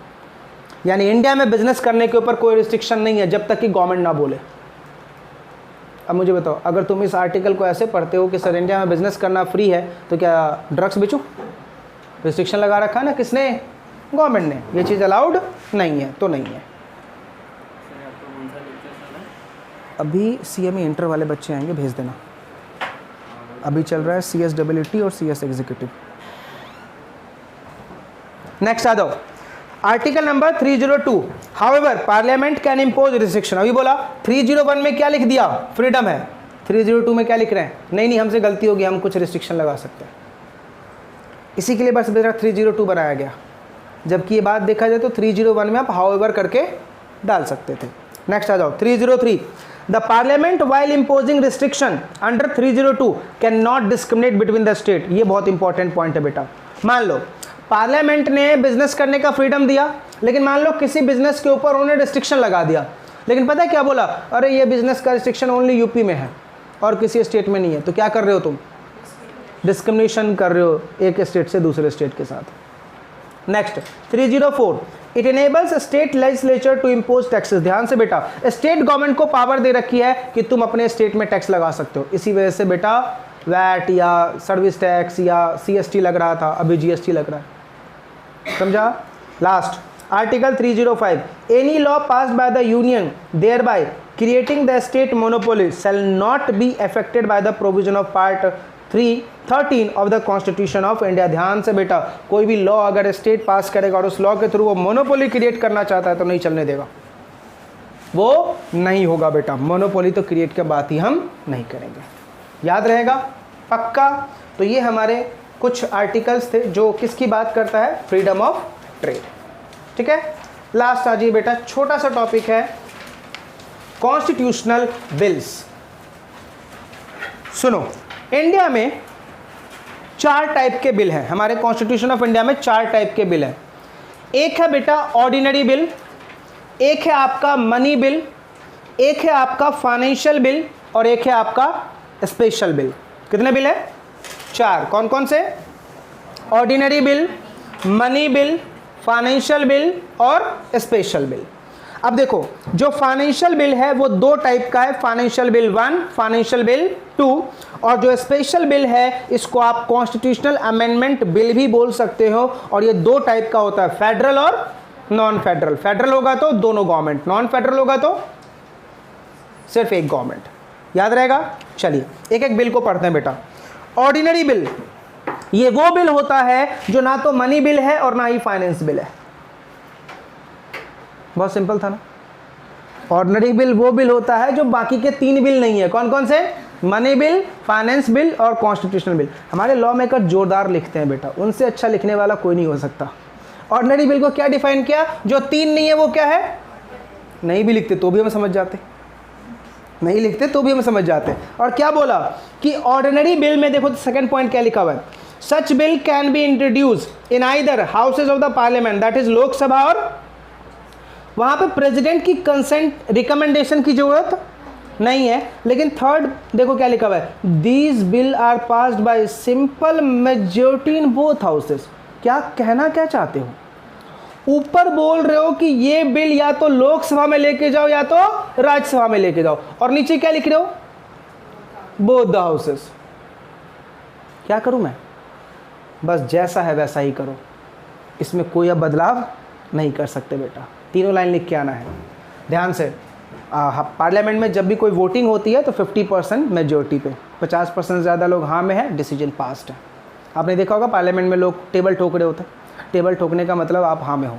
यानी इंडिया में बिजनेस करने के ऊपर कोई रिस्ट्रिक्शन नहीं है जब तक कि गवर्नमेंट ना बोले। अब मुझे बताओ, अगर तुम इस आर्टिकल को ऐसे पढ़ते हो कि सर इंडिया में बिजनेस करना फ्री है, तो क्या ड्रग्स बेचो? रिस्ट्रिक्शन लगा रखा है ना किसने? गवर्नमेंट ने। ये चीज़ अलाउड नहीं है तो नहीं है। अभी सीएमए इंटर वाले बच्चे आएंगे, भेज देना। अभी चल रहा है CSEET और CS एग्जीक्यूटिव। नेक्स्ट आ जाओ, article number 302, however parliament can impose restriction. अभी बोला 301 में क्या लिख दिया? फ्रीडम है। 302 में क्या लिख रहे हैं? नहीं हमसे गलती होगी, हम कुछ रिस्ट्रिक्शन लगा सकते हैं। इसी के लिए बस बेटा 302 बनाया गया, जबकि ये बात देखा जाए तो 301 में आप हाउएवर करके डाल सकते थे। नेक्स्ट आ जाओ 303, the parliament while imposing restriction under 302 can not discriminate between the state. ये बहुत इंपॉर्टेंट पॉइंट है बेटा। मान लो पार्लियामेंट ने बिजनेस करने का फ्रीडम दिया, लेकिन मान लो किसी बिजनेस के ऊपर उन्होंने रिस्ट्रिक्शन लगा दिया, लेकिन पता है क्या बोला, अरे ये बिजनेस का रिस्ट्रिक्शन ओनली यूपी में है और किसी स्टेट में नहीं है, तो क्या कर रहे हो तुम, डिस्क्रिमिनेशन कर रहे हो एक स्टेट से दूसरे स्टेट के साथ। Next 304, it enables state legislature to impose taxes. ध्यान से बेटा, स्टेट गवर्नमेंट को पावर दे रखी है कि तुम अपने स्टेट में टैक्स लगा सकते हो। इसी वजह से बेटा वैट या सर्विस टैक्स या CST लग रहा था, अभी GST लग रहा है, समझा। Last article 305, any law passed by the union thereby creating the state monopoly shall not be affected by the provision of part 313 of the constitution of India. ध्यान से बेटा, कोई भी लॉ अगर स्टेट पास करेगा और उस लॉ के थ्रू वो मोनोपोली क्रिएट करना चाहता है तो नहीं चलने देगा, वो नहीं होगा बेटा। मोनोपोली तो क्रिएट की बात ही हम नहीं करेंगे, याद रहेगा पक्का। तो ये हमारे कुछ आर्टिकल्स थे जो किसकी बात करता है, फ्रीडम ऑफ ट्रेड, ठीक है। लास्ट आ जाइए बेटा, छोटा सा टॉपिक है कॉन्स्टिट्यूशनल बिल्स। सुनो, इंडिया में 4 टाइप के बिल हैं, हमारे कॉन्स्टिट्यूशन ऑफ इंडिया में 4 टाइप के बिल हैं। एक है बेटा ऑर्डिनरी बिल, एक है आपका मनी बिल, एक है आपका फाइनेंशियल बिल और एक है आपका स्पेशल बिल। कितने बिल है, 4। कौन कौन से, ordinary bill, money bill, financial bill और स्पेशल बिल। अब देखो, जो फाइनेंशियल बिल है वो 2 टाइप का है, फाइनेंशियल बिल 1, फाइनेंशियल बिल 2, और जो स्पेशल बिल है इसको आप कॉन्स्टिट्यूशनल अमेंडमेंट बिल भी बोल सकते हो। और ये 2 टाइप का होता है, फेडरल और नॉन फेडरल। फेडरल होगा तो दोनों गवर्नमेंट, नॉन फेडरल होगा तो सिर्फ एक गवर्नमेंट, याद रहेगा। चलिए एक एक बिल को पढ़ते हैं बेटा। ऑर्डिनरी बिल, ये वो बिल होता है जो ना तो मनी बिल है और ना ही फाइनेंस बिल है। बहुत सिंपल था ना। ऑर्डिनरी बिल वो बिल होता है जो बाकी के 3 बिल नहीं है। कौन कौन से, मनी बिल, फाइनेंस बिल और कॉन्स्टिट्यूशनल बिल। हमारे लॉ मेकर जोरदार लिखते हैं बेटा, उनसे अच्छा लिखने वाला कोई नहीं हो सकता। ऑर्डिनरी बिल को क्या डिफाइन किया, जो 3 नहीं है वो क्या है, नहीं भी लिखते तो भी हम समझ जाते, नहीं लिखते तो भी हम समझ जाते। और क्या बोला कि ऑर्डिनरी बिल में देखो सेकंड पॉइंट क्या लिखा हुआ है, such bill can be introduce in either houses of the parliament, that is Lok Sabha, और वहां पे प्रेसिडेंट की कंसेंट रिकमेंडेशन की जरूरत नहीं है। लेकिन थर्ड देखो क्या लिखा हुआ है, these bill are passed by simple majority in both houses. क्या कहना क्या चाहते हो, ऊपर बोल रहे हो कि ये बिल या तो लोकसभा में लेके जाओ या तो राज्यसभा में लेके जाओ, और नीचे क्या लिख रहे हो, बोथ द हाउसेस। क्या करूं मैं, बस जैसा है वैसा ही करो, इसमें कोई अब बदलाव नहीं कर सकते बेटा। तीनों लाइन लिख के आना है ध्यान से। पार्लियामेंट में जब भी कोई वोटिंग होती है तो 50% मेजॉरिटी पे, 50% ज़्यादा लोग हाँ में है, डिसीजन पास्ड है। आपने देखा होगा पार्लियामेंट में लोग टेबल ठोक रहे होते हैं, टेबल ठोकने का मतलब आप हाँ में हो,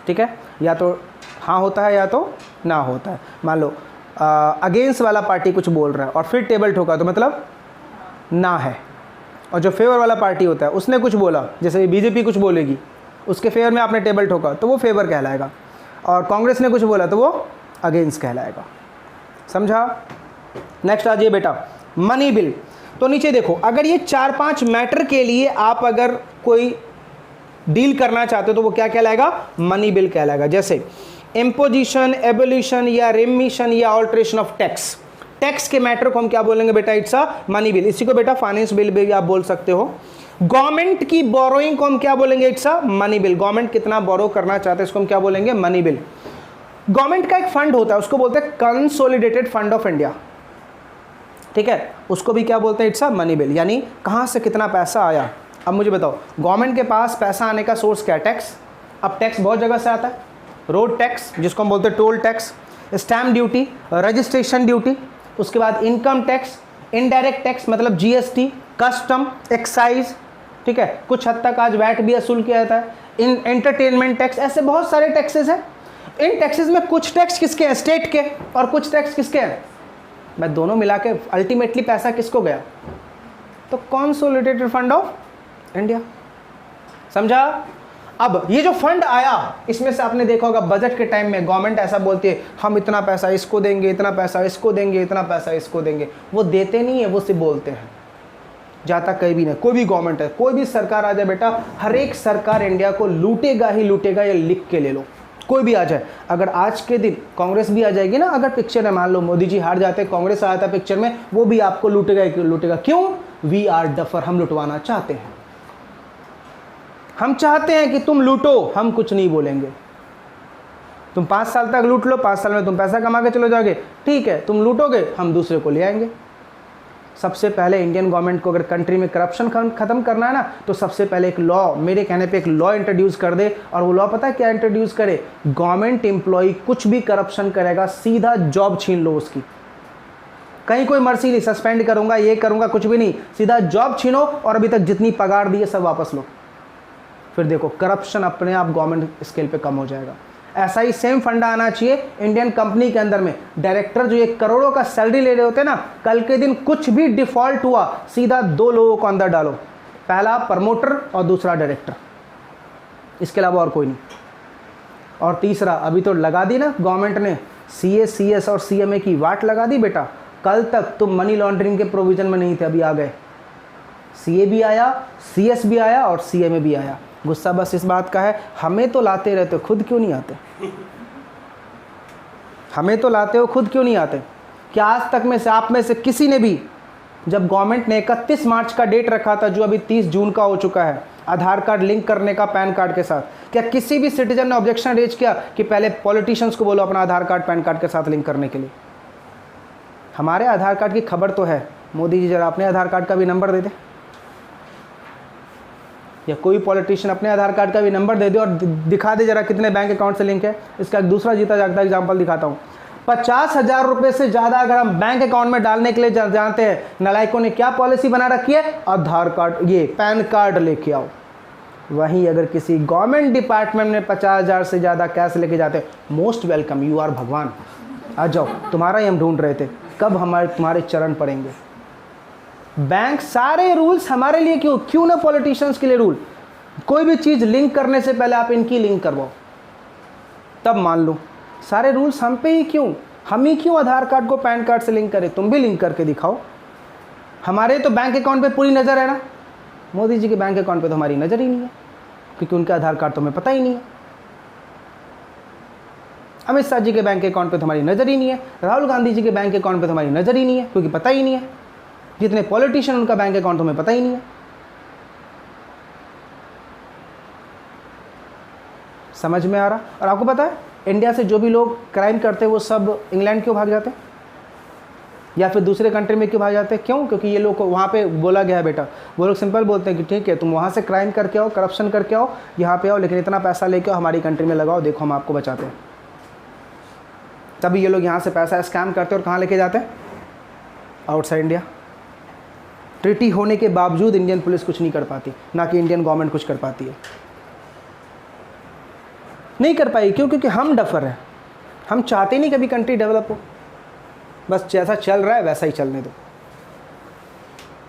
ठीक है, या तो हाँ होता है या तो ना होता है। मान लो अगेंस्ट वाला पार्टी कुछ बोल रहा है और फिर टेबल ठोका तो मतलब ना है, और जो फेवर वाला पार्टी होता है उसने कुछ बोला, जैसे बीजेपी कुछ बोलेगी उसके फेवर में आपने टेबल ठोका तो वो फेवर कहलाएगा, और कांग्रेस ने कुछ बोला तो वो अगेंस्ट कहलाएगा, समझा। नेक्स्ट आ जाइए बेटा, मनी बिल। तो नीचे देखो, अगर ये 4-5 मैटर के लिए आप अगर कोई डील करना चाहते हो तो वो क्या कहलाएगा, मनी बिल कहलाएगा। जैसे इम्पोजिशन, एबोलिशन या रिमिशन या ऑल्ट्रेशन ऑफ टैक्स, टैक्स के मैटर को हम क्या बोलेंगे बेटा, इट्स अ मनी बिल। इसी को बेटा फाइनेंस बिल भी आप बोल सकते हो। गवर्नमेंट की बोरोइंग को हम क्या बोलेंगे, it's a money bill. Government कितना बोरो करना चाहते हैं इसको हम क्या बोलेंगे, मनी बिल। गवर्नमेंट का एक फंड होता है उसको बोलते हैं कंसोलिडेटेड फंड ऑफ इंडिया, ठीक है, उसको भी क्या बोलते हैं, इट्स अ मनी बिल। यानी कहाँ से कितना पैसा आया। अब मुझे बताओ, गवर्नमेंट के पास पैसा आने का सोर्स क्या है, टैक्स। अब टैक्स बहुत जगह से आता है, रोड टैक्स जिसको हम बोलते हैं toll tax, stamp duty, registration duty, उसके बाद इनकम टैक्स, इनडायरेक्ट टैक्स मतलब GST, कस्टम, एक्साइज, ठीक है, कुछ हद तक आज वैट भी वसूल किया जाता है, इन एंटरटेनमेंट टैक्स, ऐसे बहुत सारे टैक्सेस हैं। इन टैक्सेस में कुछ टैक्स किसके हैं, स्टेट के, और कुछ टैक्स किसके हैं, मैं दोनों मिला के अल्टीमेटली पैसा किसको गया, तो कंसोलिडेटेड फंड ऑफ इंडिया, समझा। अब ये जो फंड आया इसमें से आपने देखा होगा बजट के टाइम में गवर्नमेंट ऐसा बोलती है हम इतना पैसा इसको देंगे, इतना पैसा इसको देंगे, इतना पैसा इसको देंगे। वो देते नहीं है, वो सिर्फ बोलते हैं, जाता कहीं भी नहीं। कोई भी गवर्नमेंट है, कोई भी सरकार आ जाए बेटा, हर एक सरकार इंडिया को लूटेगा ही लूटेगा, ये लिख के ले लो। कोई भी आ जाए, अगर आज के दिन कांग्रेस भी आ जाएगी ना, अगर पिक्चर में मान लो मोदी जी हार जाते, कांग्रेस आया था पिक्चर में, वो भी आपको लूटेगा। क्यों? वी आर डफर, हम लुटवाना चाहते हैं, हम चाहते हैं कि तुम लूटो, हम कुछ नहीं बोलेंगे। तुम 5 साल तक लूट लो, 5 साल में तुम पैसा कमा के चले जाओगे, ठीक है, तुम लूटोगे, हम दूसरे को ले आएंगे। सबसे पहले इंडियन गवर्नमेंट को अगर कंट्री में करप्शन खत्म करना है ना, तो सबसे पहले एक लॉ, मेरे कहने पे एक लॉ इंट्रोड्यूस कर दे। और वो लॉ पता है क्या इंट्रोड्यूस करे? गवर्नमेंट एम्प्लॉय कुछ भी करप्शन करेगा, सीधा जॉब छीन लो उसकी। कहीं कोई मर्सी नहीं, सस्पेंड करूंगा, ये करूंगा, कुछ भी नहीं, सीधा जॉब छीनो और अभी तक जितनी पगार दी है सब वापस लो। फिर देखो करप्शन अपने आप गवर्नमेंट स्केल पे कम हो जाएगा। ऐसा ही सेम फंडा आना चाहिए इंडियन कंपनी के अंदर में। डायरेक्टर जो 1 करोड़ों का सैलरी ले रहे होते हैं ना, कल के दिन कुछ भी डिफॉल्ट हुआ, सीधा 2 लोगों को अंदर डालो, पहला प्रमोटर और दूसरा डायरेक्टर, इसके अलावा और कोई नहीं। और तीसरा, अभी तो लगा दी ना गवर्नमेंट ने CA, CS और CMA की वाट लगा दी बेटा। कल तक तुम मनी लॉन्ड्रिंग के प्रोविजन में नहीं थे, अभी आ गए। CA भी आया, CS भी आया और CMA भी आया। गुस्सा बस इस बात का है, हमें तो लाते रहते हो, खुद क्यों नहीं आते? हमें तो लाते हो, खुद क्यों नहीं आते? क्या आज तक में से आप में से किसी ने भी, जब गवर्नमेंट ने 31 मार्च का डेट रखा था, जो अभी 30 जून का हो चुका है, आधार कार्ड लिंक करने का पैन कार्ड के साथ, क्या किसी भी सिटीजन ने ऑब्जेक्शन रेज किया कि पहले पॉलिटिशियंस को बोलो अपना आधार कार्ड पैन कार्ड के साथ लिंक करने के लिए? हमारे आधार कार्ड की खबर तो है। मोदी जी जरा अपने आधार कार्ड का भी नंबर दे दे, या कोई पॉलिटिशियन अपने आधार कार्ड का भी नंबर दे दे और दिखा दे जरा कितने बैंक अकाउंट से लिंक है। इसका एक दूसरा जीता जागता एग्जाम्पल दिखाता हूँ। 50,000 रुपये से ज़्यादा अगर हम बैंक अकाउंट में डालने के लिए जानते हैं, नालायकों ने क्या पॉलिसी बना रखी है? आधार कार्ड, ये पैन कार्ड लेके आओ। वहीं अगर किसी गवर्नमेंट डिपार्टमेंट में 50,000 से ज़्यादा कैश लेके जाते, मोस्ट वेलकम, यू आर भगवान, आ जाओ, तुम्हारा ही हम ढूंढ रहे थे, कब तुम्हारे चरण पड़ेंगे। बैंक सारे रूल्स हमारे लिए क्यों ना पॉलिटिशियंस के लिए रूल। कोई भी चीज़ लिंक करने से पहले आप इनकी लिंक करवाओ, तब मान लो। सारे रूल्स हम पे ही क्यों? हम ही क्यों आधार कार्ड को पैन कार्ड से लिंक करें? तुम भी लिंक करके दिखाओ। हमारे तो बैंक अकाउंट पे पूरी नज़र है ना, मोदी जी के बैंक अकाउंट पे तो हमारी नज़र ही नहीं है, क्योंकि उनका आधार कार्ड तो हमें पता ही नहीं है। अमित शाह जी के बैंक अकाउंट पे तो हमारी नज़र ही नहीं है। राहुल गांधी जी के बैंक अकाउंट पे तो हमारी नज़र ही नहीं है, क्योंकि पता ही नहीं है। जितने पॉलिटिशियन उनका बैंक अकाउंट हमें पता ही नहीं है। समझ में आ रहा? और आपको पता है इंडिया से जो भी लोग क्राइम करते हैं वो सब इंग्लैंड क्यों भाग जाते हैं, या फिर दूसरे कंट्री में क्यों भाग जाते हैं? क्यों? क्योंकि ये लोग को वहाँ पे बोला गया है बेटा, वो लोग सिंपल बोलते हैं कि ठीक है तुम वहाँ से क्राइम करके आओ, करप्शन करके आओ, यहाँ पे आओ, लेकिन इतना पैसा लेके आओ हमारी कंट्री में लगाओ, देखो हम आपको बचाते हैं। तभी ये लोग यहाँ से पैसा स्कैम करते हैं और कहाँ लेके जाते हैं? Outside India. ट्रीटी होने के बावजूद इंडियन पुलिस कुछ नहीं कर पाती, ना कि इंडियन गवर्नमेंट कुछ कर पाती है। नहीं कर पाई क्यों? क्योंकि हम डफर हैं, हम चाहते नहीं कभी कंट्री डेवलप हो, बस जैसा चल रहा है वैसा ही चलने दो।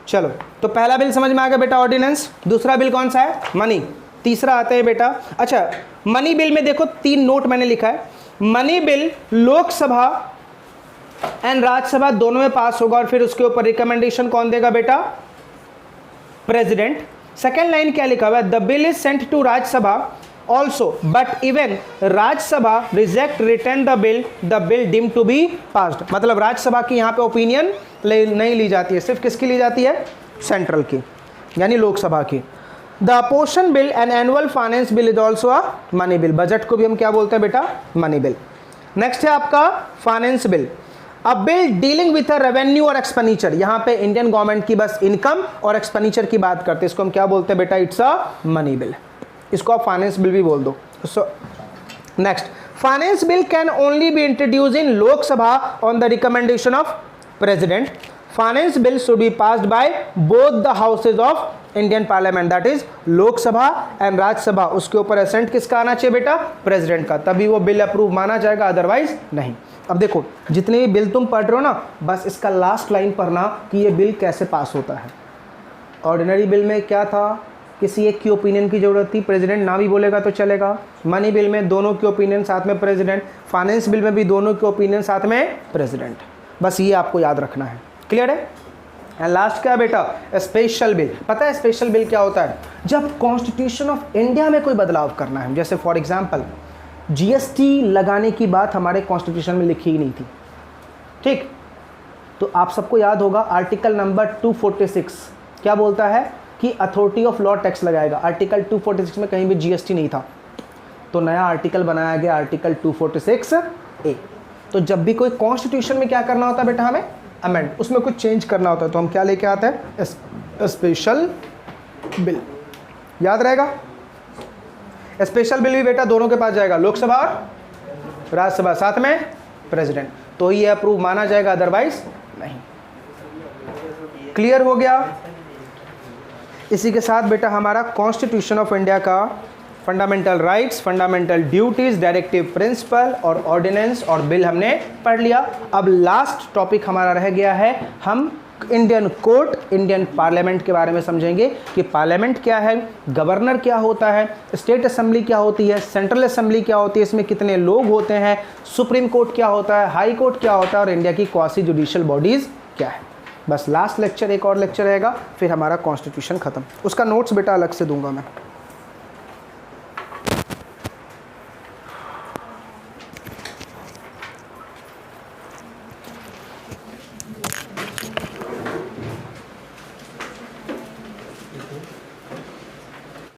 चलो, तो पहला बिल समझ में आ गया बेटा, ऑर्डिनेंस। दूसरा बिल कौन सा है? मनी। तीसरा आता है बेटा, अच्छा मनी बिल में देखो 3 नोट मैंने लिखा है। Money bill Lok Sabha and Rajya Sabha दोनों में पास होगा, और फिर उसके ऊपर रिकमेंडेशन कौन देगा बेटा? प्रेसिडेंट। सेकेंड लाइन क्या लिखा हुआ है? The bill is sent to Rajya Sabha also but even Rajya Sabha reject return the bill deemed to be passed. मतलब राज्यसभा की यहाँ पे ओपिनियन नहीं ली जाती है, सिर्फ किसकी ली जाती है? सेंट्रल की, यानी लोकसभा की। The apportion bill and annual finance bill is also a money bill. Budget को भी हम क्या बोलते हैं बेटा? Money bill. नेक्स्ट है आपका finance bill. A bill dealing with a revenue और एक्सपेंडिचर। यहाँ पे इंडियन गवर्नमेंट की बस इनकम और एक्सपेंडिचर की बात करते हैं, इसको हम क्या बोलते हैं बेटा? It's a money bill. इसको आप फाइनेंस बिल भी बोल दो। So next, finance bill can only B introduce in Lok Sabha on the recommendation of president. Finance bill should be passed by both the houses of Indian parliament, that is Lok Sabha and Rajya Sabha. उसके ऊपर ascent किसका आना चाहिए बेटा? President का, तभी वो bill approve माना जाएगा, अदरवाइज नहीं। अब देखो जितने भी बिल तुम पढ़ रहे हो ना, बस इसका लास्ट लाइन पढ़ना कि ये बिल कैसे पास होता है। ऑर्डिनरी बिल में क्या था? किसी एक की ओपिनियन की जरूरत थी, प्रेसिडेंट ना भी बोलेगा तो चलेगा। मनी बिल में दोनों की ओपिनियन साथ में प्रेसिडेंट, फाइनेंस बिल में भी दोनों की ओपिनियन साथ में प्रेसिडेंट। बस ये आपको याद रखना है, क्लियर है? एंड लास्ट क्या बेटा? Special bill. पता है स्पेशल बिल क्या होता है? जब कॉन्स्टिट्यूशन ऑफ इंडिया में कोई बदलाव करना है, जैसे फॉर एग्जाम्पल जीएसटी लगाने की बात हमारे कॉन्स्टिट्यूशन में लिखी ही नहीं थी, ठीक। तो आप सबको याद होगा आर्टिकल नंबर 246 क्या बोलता है कि अथॉरिटी ऑफ लॉ टैक्स लगाएगा। आर्टिकल 246 में कहीं भी जीएसटी नहीं था, तो नया आर्टिकल बनाया गया आर्टिकल 246A। तो जब भी कोई कॉन्स्टिट्यूशन में क्या करना होता है बेटा, हमें अमेंड, उसमें कुछ चेंज करना होता है, तो हम क्या लेके आते हैं, स्पेशल बिल। याद रहेगा, स्पेशल बिल भी बेटा दोनों के पास जाएगा, लोकसभा और राज्यसभा, साथ में प्रेसिडेंट, तो ये अप्रूव माना जाएगा, अदरवाइज नहीं। क्लियर हो गया। इसी के साथ बेटा हमारा कॉन्स्टिट्यूशन ऑफ इंडिया का fundamental rights, fundamental duties, directive principle और ऑर्डिनेंस और बिल हमने पढ़ लिया। अब लास्ट टॉपिक हमारा रह गया है, हम इंडियन कोर्ट, इंडियन पार्लियामेंट के बारे में समझेंगे कि पार्लियामेंट क्या है, गवर्नर क्या होता है, स्टेट असेंबली क्या होती है, सेंट्रल असेंबली क्या होती है, इसमें कितने लोग होते हैं, सुप्रीम कोर्ट क्या होता है, हाई कोर्ट क्या होता है और इंडिया की क्वासी जुडिशियल बॉडीज़ क्या है। बस लास्ट लेक्चर, एक और लेक्चर रहेगा, फिर हमारा कॉन्स्टिट्यूशन खत्म। उसका नोट्स बेटा अलग से दूंगा मैं।